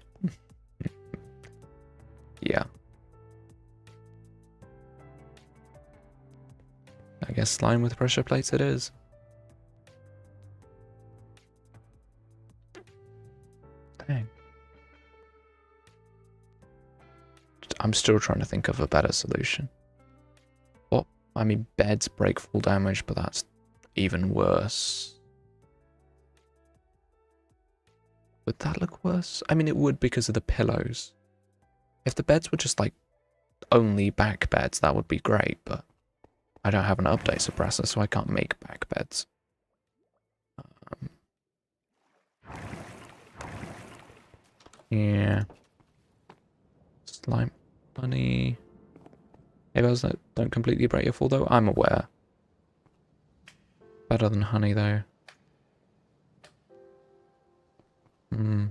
Yeah. I guess slime with pressure plates it is. Dang. I'm still trying to think of a better solution. Well, I mean, beds break full damage, but that's even worse. Would that look worse? I mean, it would because of the pillows. If the beds were just like only back beds, that would be great, but I don't have an update suppressor, so I can't make back beds. Yeah. Slime. Honey. Maybe that don't completely break your fall though. I'm aware. Better than honey though. Hmm.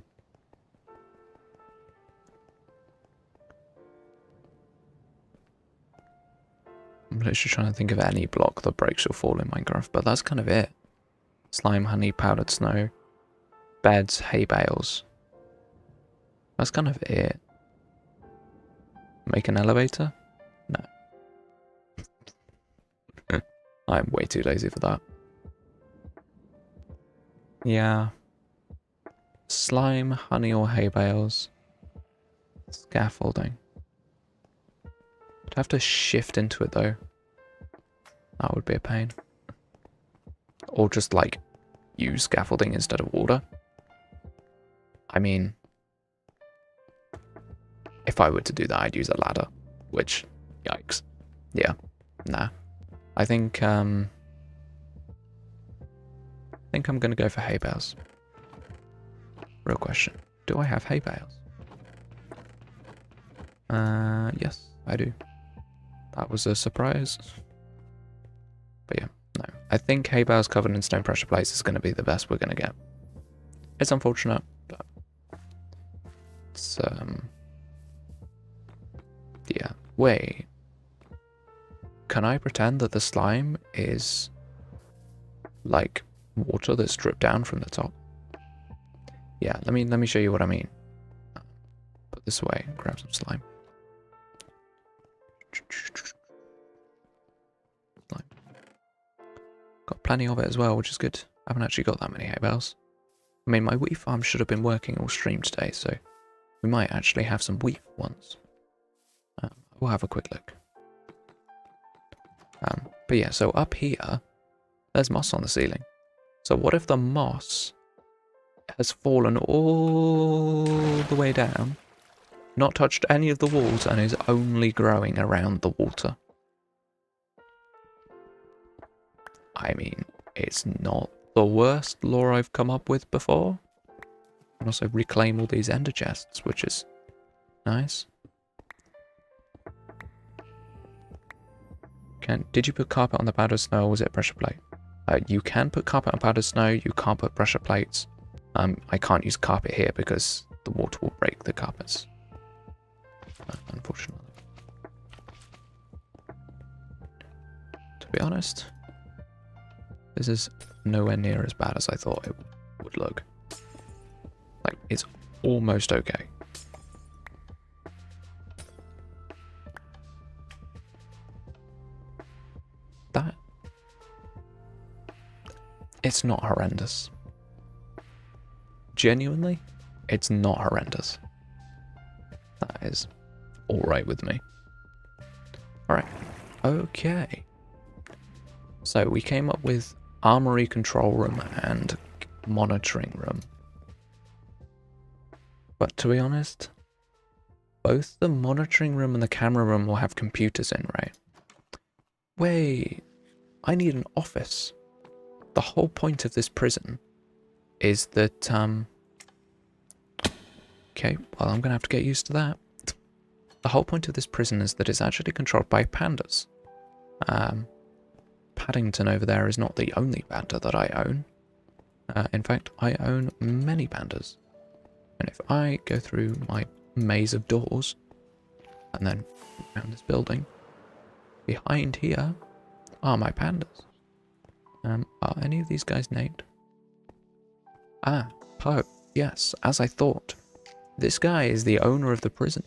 I'm literally trying to think of any block that breaks your fall in Minecraft, but that's kind of it. Slime, honey, powdered snow, beds, hay bales. That's kind of it. Make an elevator? No. I'm way too lazy for that. Yeah. Slime, honey, or hay bales. Scaffolding. I'd have to shift into it though. That would be a pain. Or just like use scaffolding instead of water. I mean, if I were to do that, I'd use a ladder, which, yikes. Yeah, nah. I think I'm gonna go for hay bales. Real question, do I have hay bales? Yes, I do. That was a surprise. But yeah, no. I think hay bales covered in stone pressure plates is going to be the best we're going to get. It's unfortunate, but it's, yeah. Wait. Can I pretend that the slime is like water that's dripped down from the top? Yeah, let me show you what I mean. Put this away and grab some slime. Slime. Got plenty of it as well, which is good. I haven't actually got that many hay bales. I mean, my wheat farm should have been working all stream today, so we might actually have some wheat ones. We'll have a quick look. But yeah, so up here, there's moss on the ceiling. So what if the moss has fallen all the way down, not touched any of the walls, and is only growing around the water? I mean, it's not the worst lore I've come up with before. And also reclaim all these ender chests, which is nice. Did you put carpet on the powdered snow, or was it pressure plate? You can put carpet on powdered snow, you can't put pressure plates. I can't use carpet here because the water will break the carpets. Unfortunately. To be honest, this is nowhere near as bad as I thought it would look. Like, it's almost okay. That... It's not horrendous. Genuinely, it's not horrendous. That is alright with me. Alright. Okay. So we came up with armory control room and monitoring room. But to be honest, both the monitoring room and the camera room will have computers in, right? Wait, I need an office. The whole point of this prison is that, okay, well, I'm gonna have to get used to that. The whole point of this prison is that it's actually controlled by pandas. Paddington over there is not the only panda that I own. In fact, I own many pandas. And if I go through my maze of doors, and then around this building, behind here are my pandas. Are any of these guys named? Ah, Poe. Yes, as I thought. This guy is the owner of the prison.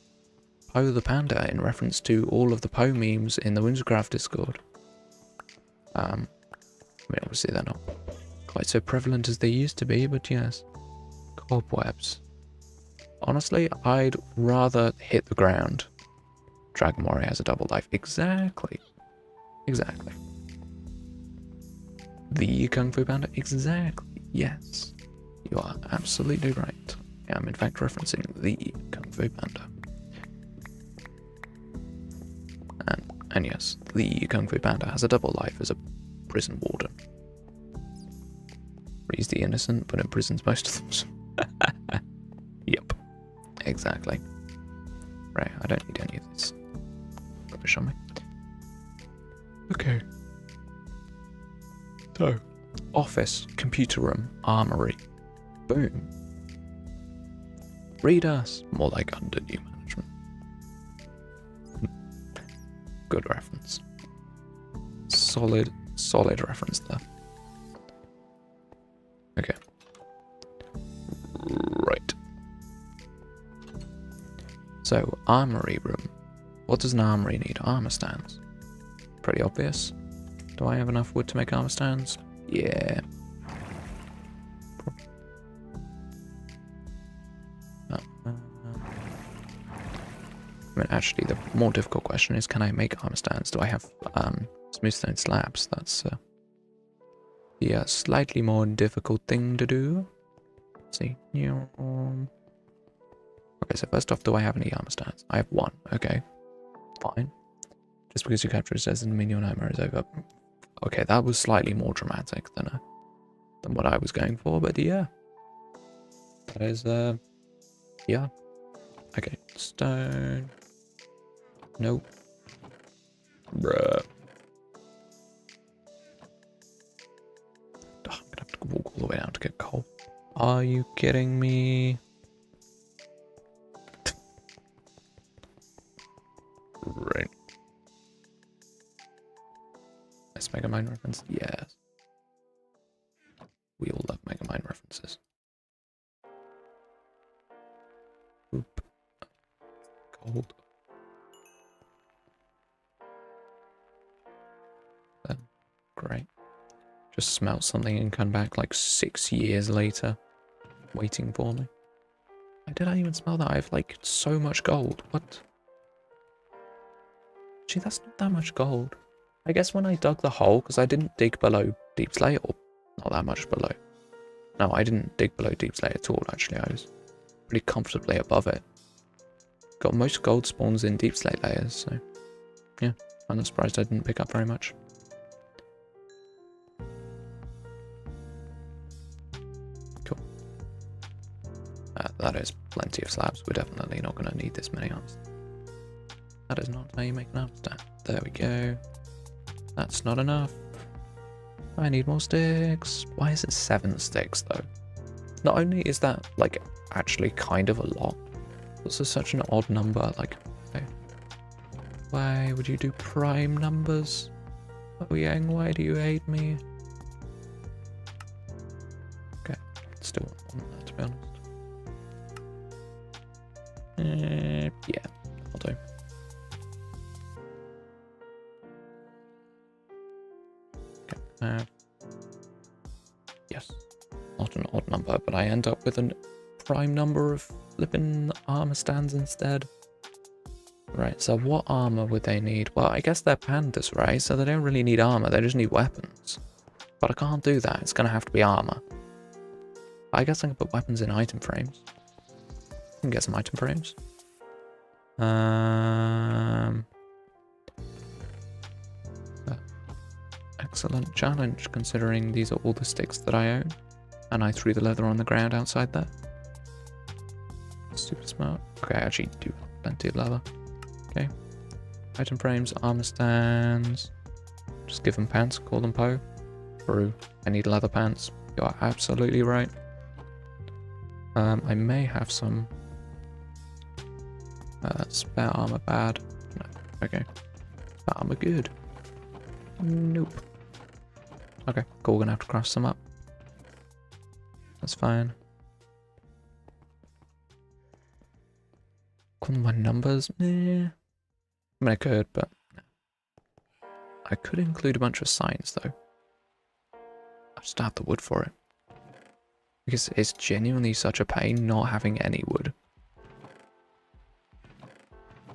Poe the Panda, in reference to all of the Poe memes in the Whimsicraft Discord. I mean, obviously they're not quite so prevalent as they used to be, but yes. Cobwebs. Honestly, I'd rather hit the ground. Dragon Warrior has a double life. Exactly. Exactly. The Kung Fu Panda? Exactly. Yes. You are absolutely right. I am in fact referencing the Kung Fu Panda. And yes, the Kung Fu Panda has a double life as a prison warden. He's the innocent, but imprisons most of them. Yep. Exactly. Right, I don't need any of this rubbish on me. Okay. So, office, computer room, armory. Boom. Read us. More like under new management. Good reference. Solid reference there. Okay. Right. So, armory room. What does an armory need? Armor stands. Pretty obvious. Do I have enough wood to make armor stands? Yeah. I mean, actually, the more difficult question is, can I make armor stands? Do I have smooth stone slabs? That's the slightly more difficult thing to do. Let's see. Okay, so first off, do I have any armor stands? I have one. Okay, fine. Just because you capture it doesn't mean your nightmare is over. Okay, that was slightly more dramatic than what I was going for, but yeah. That is, yeah. Okay, stone. Nope. Bruh. Oh, I'm gonna have to walk all the way down to get coal. Are you kidding me? Right. Nice Megamind reference? Yes. We all love Megamind references. Oop. Gold. Then, great. Just smelt something and come back like 6 years later, waiting for me. Why did I even smell that? I have like so much gold. What? Gee, that's not that much gold. I guess when I dug the hole, because I didn't dig below deep slate, or not that much below. No, I didn't dig below deep slate at all, actually. I was pretty comfortably above it. Got most gold spawns in deep slate layers, so yeah, I'm not surprised I didn't pick up very much. Cool. That is plenty of slabs. We're definitely not going to need this many arms. That is not how you make an arm stand. There we go. That's not enough. I need more sticks. Why is it 7 sticks though? Not only is that like actually kind of a lot, it's such an odd number. Like, okay. Why would you do prime numbers? Oh Yang, why do you hate me? Okay, still want that to be honest. Yeah, I'll do. Yes, not an odd number, but I end up with a prime number of flipping armor stands instead. Right, so what armor would they need? Well, I guess they're pandas, right? So they don't really need armor, they just need weapons. But I can't do that, it's gonna have to be armor. I guess I can put weapons in item frames. I can get some item frames. Excellent challenge, considering these are all the sticks that I own. And I threw the leather on the ground outside there. Super smart. Okay, I actually do have plenty of leather. Okay. Item frames, armor stands. Just give them pants, call them Poe. True. I need leather pants. You are absolutely right. I may have some spare armor bad. No. Okay. Spare armor good. Nope. Okay, cool. We're gonna have to craft some up. That's fine. Call my numbers? Nah. I mean, I could, but I could include a bunch of signs though. I just don't have the wood for it. Because it's genuinely such a pain not having any wood.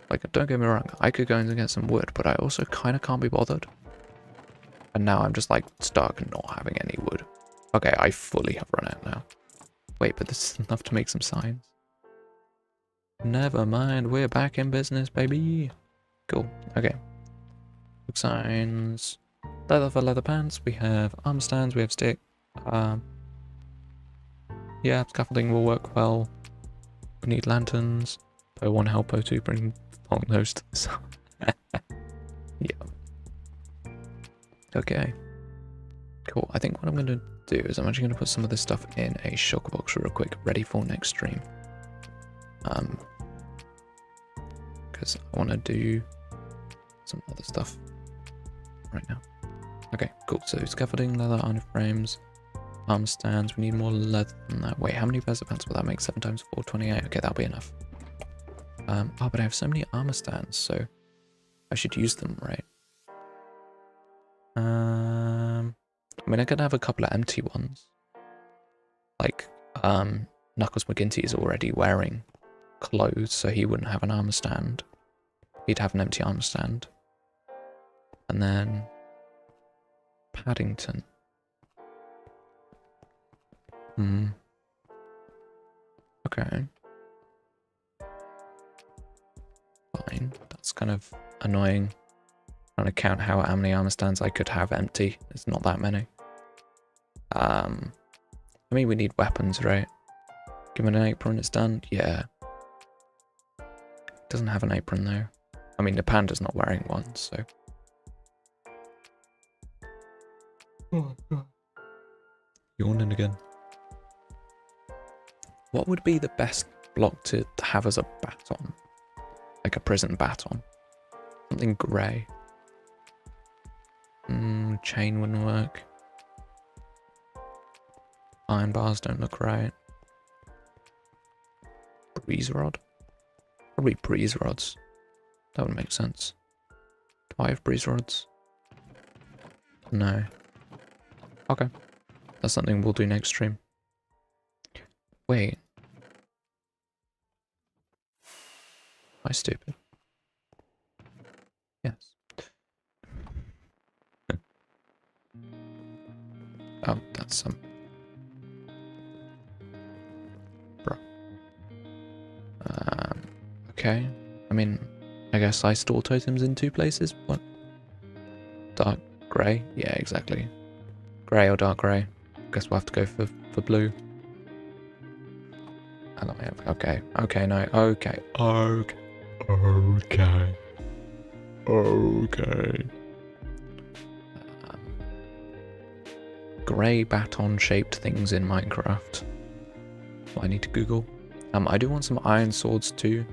Like, don't get me wrong, I could go and get some wood, but I also kind of can't be bothered. And now I'm just like stuck not having any wood. Okay, I fully have run out now. Wait, but this is enough to make some signs. Never mind, we're back in business, baby. Cool, okay. Hook signs. Leather for leather pants. We have arm stands, we have stick. Yeah, scaffolding will work well. We need lanterns. Po1 help Po2 bring long nose to the sun. Yeah. Okay. Cool. I think what I'm going to do is I'm actually going to put some of this stuff in a shulker box real quick, ready for next stream. Because I want to do some other stuff right now. Okay, cool. So scaffolding, leather, iron frames, arm stands. We need more leather than that. Wait, how many pairs of pants will that make? 7 times 4, 28. Okay, that'll be enough. Oh, but I have so many armor stands, so I should use them, right? I mean, I could have a couple of empty ones. Like, Knuckles McGinty is already wearing clothes, so he wouldn't have an armor stand. He'd have an empty armor stand. And then Paddington. Okay. Fine. That's kind of annoying. Trying to count how many armor stands I could have empty. It's not that many. I mean, we need weapons, right? Give it an apron, it's done. Yeah. Doesn't have an apron though. I mean, the panda's not wearing one, so. Oh, God. Yawning again. What would be the best block to have as a baton? Like a prison baton. Something grey. Chain wouldn't work. Iron bars don't look right. Breeze rod? Probably breeze rods. That would make sense. Do I have breeze rods? No. Okay. That's something we'll do next stream. Wait. Am I stupid? Yes. Oh, that's some. Bro. Okay. I mean, I guess I store totems in 2 places. What? Dark grey? Yeah, exactly. Grey or dark grey. Guess we'll have to go for blue. Okay. Okay, no. Okay. Okay. Okay. Okay. Grey baton-shaped things in Minecraft. What I need to Google. I do want some iron swords too.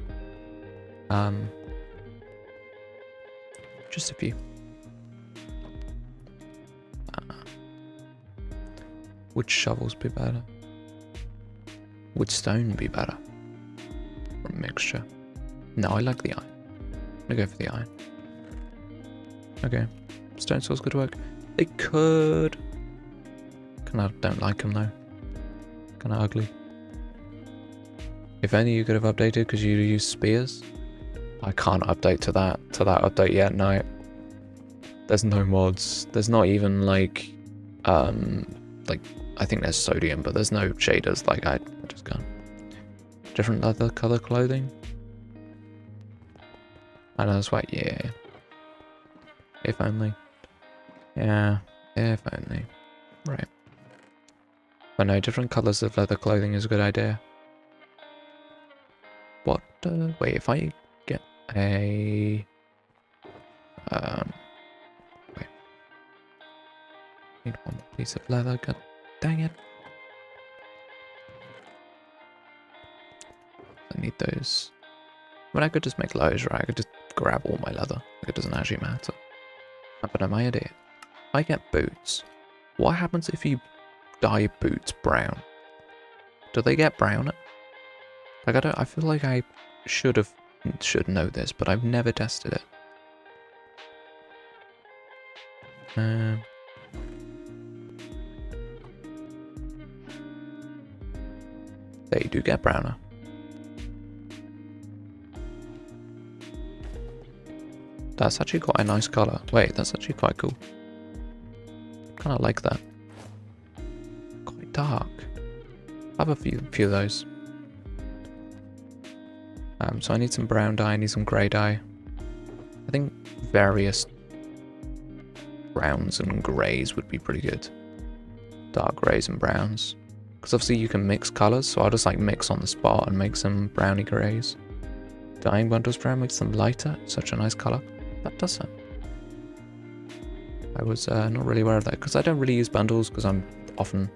Just a few. Would shovels be better? Would stone be better? Or a mixture? No, I like the iron. I'm gonna go for the iron. Okay. Stone swords could work. They could. Kinda don't like them though. Kinda ugly. If only you could have updated because you use spears. I can't update to that update yet, no. There's no mods. There's not even like I think there's sodium, but there's no shaders. Like I just can't. Different leather color clothing. I know that's right, yeah. If only. Yeah, if only. Right. But no, different colors of leather clothing is a good idea. What, wait, if I get a, wait. Need one more piece of leather, god dang it. make those. I mean, I could just make loads, right? I could just grab all my leather. Like, it doesn't actually matter. But no, my idea. I get boots. What happens if you dye boots brown? Do they get browner? Like, I feel like I should know this, but I've never tested it. They do get browner. That's actually quite a nice colour. Wait, that's actually quite cool. Kind of like that. Quite dark. I have a few of those. So I need some brown dye, I need some grey dye. I think various browns and greys would be pretty good. Dark greys and browns. Because obviously you can mix colours, so I'll just like mix on the spot and make some browny greys. Dyeing bundles brown makes them lighter. Such a nice colour. That does it. I was not really aware of that because I don't really use bundles because I'm often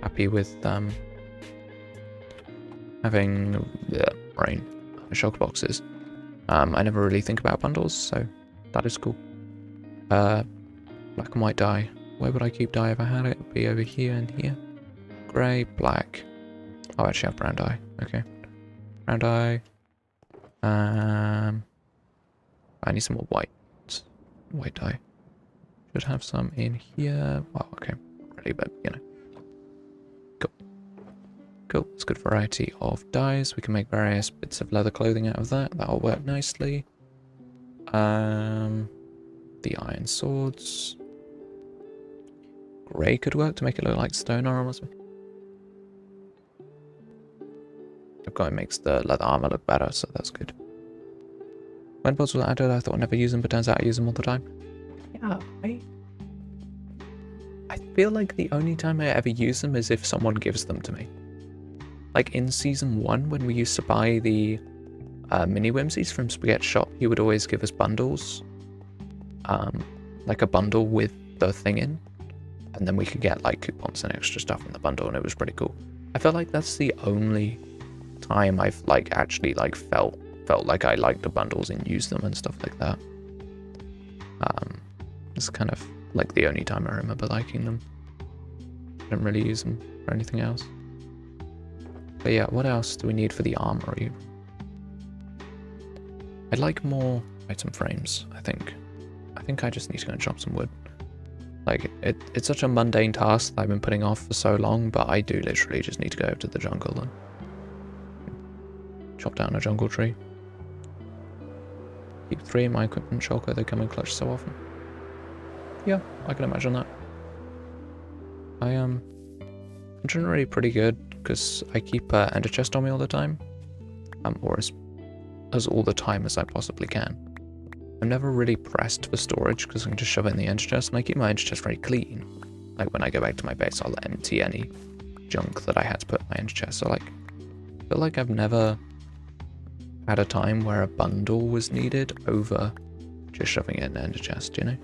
happy with having shock boxes. I never really think about bundles, so that is cool. Black and white dye. Where would I keep dye if I had it? It would be over here and here. Grey, black. Oh, I actually have brown dye. Okay. Brown dye. I need some more white dye. Should have some in here. Well, okay. Already, but you know. Cool. Cool. It's a good variety of dyes. We can make various bits of leather clothing out of that. That'll work nicely. The iron swords. Grey could work to make it look like stone armor. I've got it makes the leather armor look better, so that's good. When bots were added, I thought I'd never use them, but turns out I use them all the time. Yeah, I feel like the only time I ever use them is if someone gives them to me. Like in season 1, when we used to buy the mini whimsies from Spaghetti Shop, he would always give us bundles. Like a bundle with the thing in. And then we could get like coupons and extra stuff in the bundle, and it was pretty cool. I feel like that's the only time I've like actually like felt like I liked the bundles and used them and stuff like that. It's kind of like the only time I remember liking them. I don't really use them for anything else. But yeah, what else do we need for the armory? I'd like more item frames, I think. I think I just need to go and chop some wood. Like, it's such a mundane task that I've been putting off for so long, but I do literally just need to go over to the jungle and chop down a jungle tree. Keep 3 in my equipment shulker, they come in clutch so often. Yeah, I can imagine that. I'm generally pretty good, because I keep an ender chest on me all the time. Or as all the time as I possibly can. I'm never really pressed for storage because I can just shove it in the ender chest, and I keep my ender chest very clean. Like when I go back to my base, I'll empty any junk that I had to put in my ender chest. So like, I feel like I've never had a time where a bundle was needed over just shoving it in the ender chest, you know?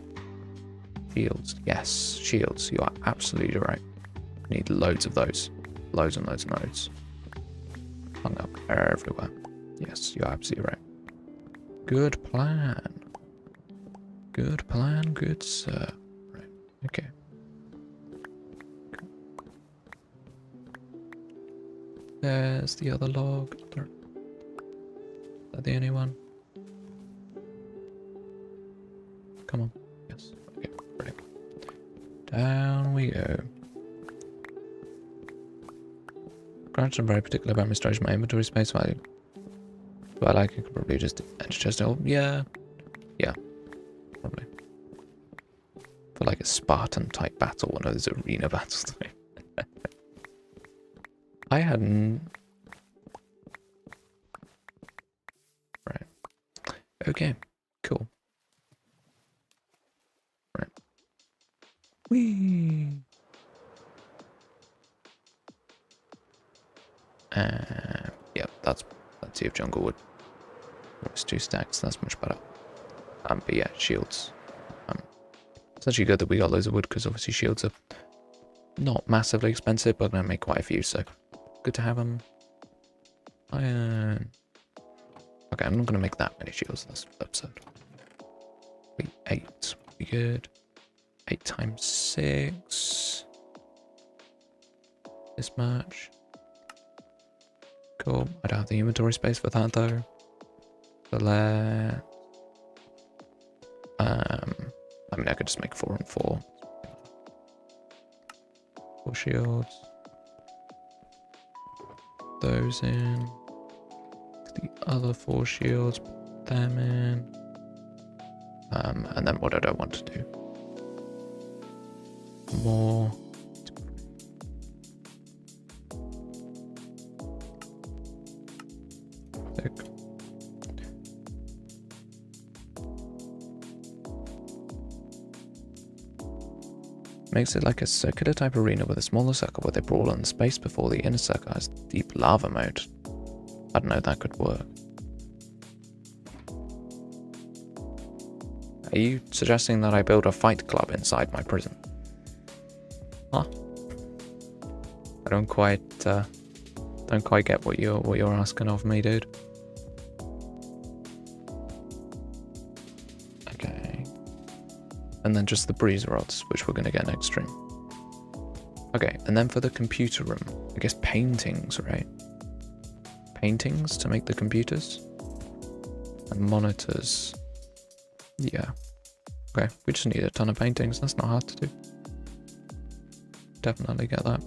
Shields, yes, shields, you are absolutely right. I need loads of those. Loads and loads and loads. Hung up everywhere. Yes, you're absolutely right. Good plan. Good plan, good sir. Right, okay. There's the other log. Is that the only one? Come on. Yes. Okay, brilliant. Down we go. Granted, I'm very particular about my storage, my inventory space value. But I could probably just enter chest. Oh, yeah. Yeah. Probably. For like a Spartan type battle, one of those arena battles. I hadn't. Right. Okay. Cool. Right. Whee! Yeah, that's plenty of jungle wood. It's 2 stacks, that's much better. But yeah, shields. It's actually good that we got loads of wood because obviously shields are not massively expensive, but I'm gonna make quite a few, so good to have them. iron. Okay, I'm not going to make that many shields. That's absurd. Wait, 8. Be good. 8 times 6. This much. Cool. I don't have the inventory space for that though. So I mean, I could just make 4 and 4. 4 shields. Those in. The other 4 shields. Put them in. And then what I don't want to do. More. Thick. Makes it like a circular type arena with a smaller circle where they brawl in space before the inner circle has deep lava mode. I don't know if that could work. Are you suggesting that I build a fight club inside my prison? Huh? I don't quite get what you're asking of me, dude. Okay. And then just the breeze rods, which we're gonna get next stream. Okay, and then for the computer room, I guess paintings, right? Paintings to make the computers. And monitors. Yeah. Okay, we just need a ton of paintings. That's not hard to do. Definitely get that.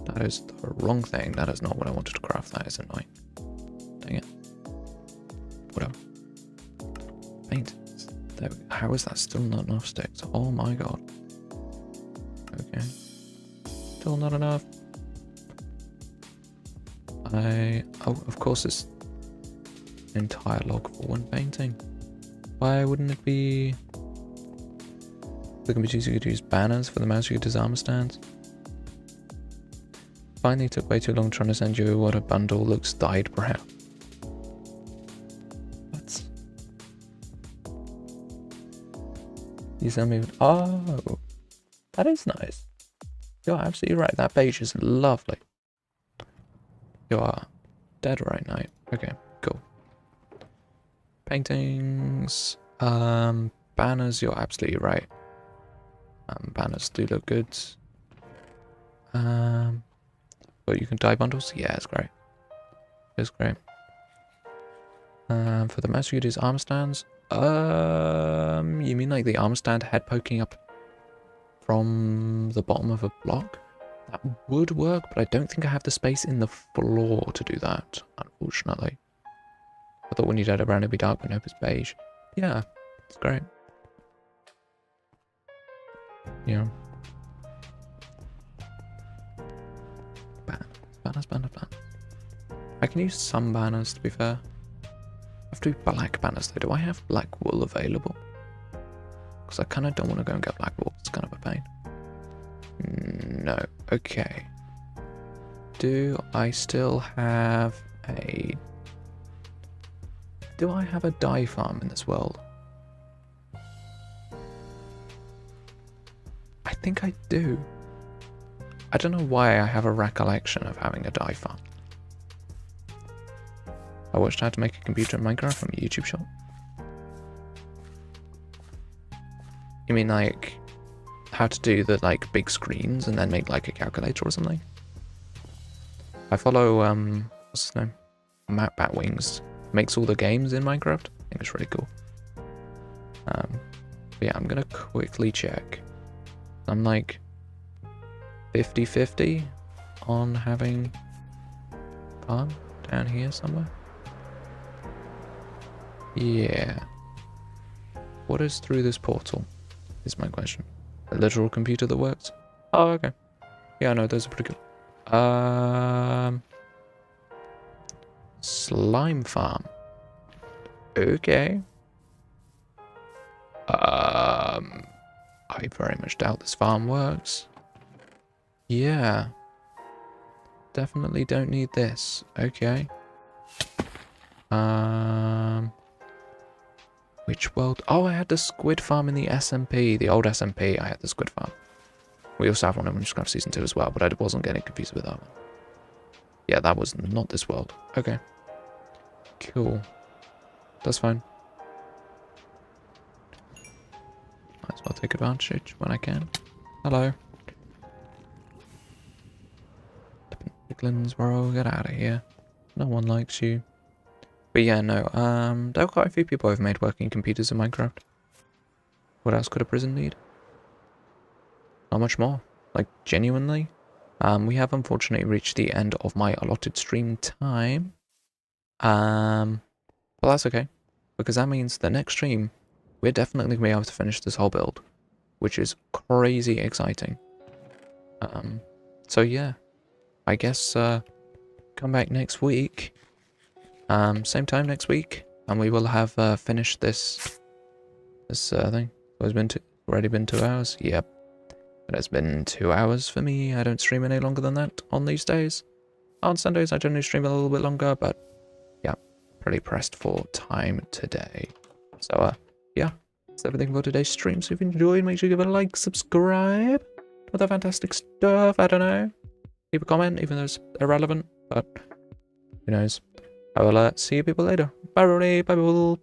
That is the wrong thing. That is not what I wanted to craft. That is annoying. Dang it. Whatever. Paintings. There we go. How is that still not enough sticks? Oh my god. Okay. Still not enough. Oh, of course it's entire log for one painting. Why wouldn't it be... The computers you could use banners for the mouse, you could use armor stands. Finally took way too long trying to send you what a bundle looks dyed brown. What? You sent me... Oh! That is nice. You're absolutely right. That beige is lovely. You are dead right, Knight. Okay, cool. Paintings. Banners, you're absolutely right. Banners do look good. But you can dye bundles? Yeah, it's great. It's great. For the mouse, you could use armor stands. You mean like the armor stand head poking up from the bottom of a block? That would work, but I don't think I have the space in the floor to do that, unfortunately. I thought when you died around it'd be dark, but nope, it's beige. Yeah, it's great. Yeah. Banners. I can use some banners, to be fair. I have to do black banners, though. Do I have black wool available? Because I kind of don't want to go and get black wool. It's kind of a pain. No. Okay. Do I still have a... Do I have a dye farm in this world? I think I do. I don't know why I have a recollection of having a dye farm. I watched how to make a computer in Minecraft from a YouTube shop. You mean like how to do the like big screens and then make like a calculator or something? I follow what's his name? Matt Batwings. Makes all the games in Minecraft. I think it's really cool. But yeah, I'm gonna quickly check. I'm like 50-50 on having farm down here somewhere. Yeah. What is through this portal? Is my question. A literal computer that works? Oh, okay. Yeah, no, those are pretty good. Slime farm. Okay. I very much doubt this farm works. Yeah. Definitely don't need this. Okay. Which world? Oh, I had the squid farm in the SMP. The old SMP, I had the squid farm. We also have one in Whimsicraft Season 2 as well, but I wasn't getting confused with that one. Yeah, that was not this world. Okay. Cool. That's fine. Might as well take advantage when I can. Hello. Piglins, bro, get out of here. No one likes you. But yeah, no, there are quite a few people who've made working computers in Minecraft. What else could a prison need? Not much more. Like, genuinely. We have unfortunately reached the end of my allotted stream time. But that's okay. Because that means the next stream, we're definitely going to be able to finish this whole build. Which is crazy exciting. So yeah. I guess, come back next week. Same time next week. And we will have, finished this thing. It's already been 2 hours. Yep. But it's been 2 hours for me. I don't stream any longer than that on these days. On Sundays, I generally stream a little bit longer, but yeah, pretty pressed for time today. So, yeah, that's everything for today's stream. So if you enjoyed, make sure you give it a like, subscribe. All that fantastic stuff, I don't know. Leave a comment, even though it's irrelevant, but who knows. I will see you people later. Bye, everybody. Bye, people.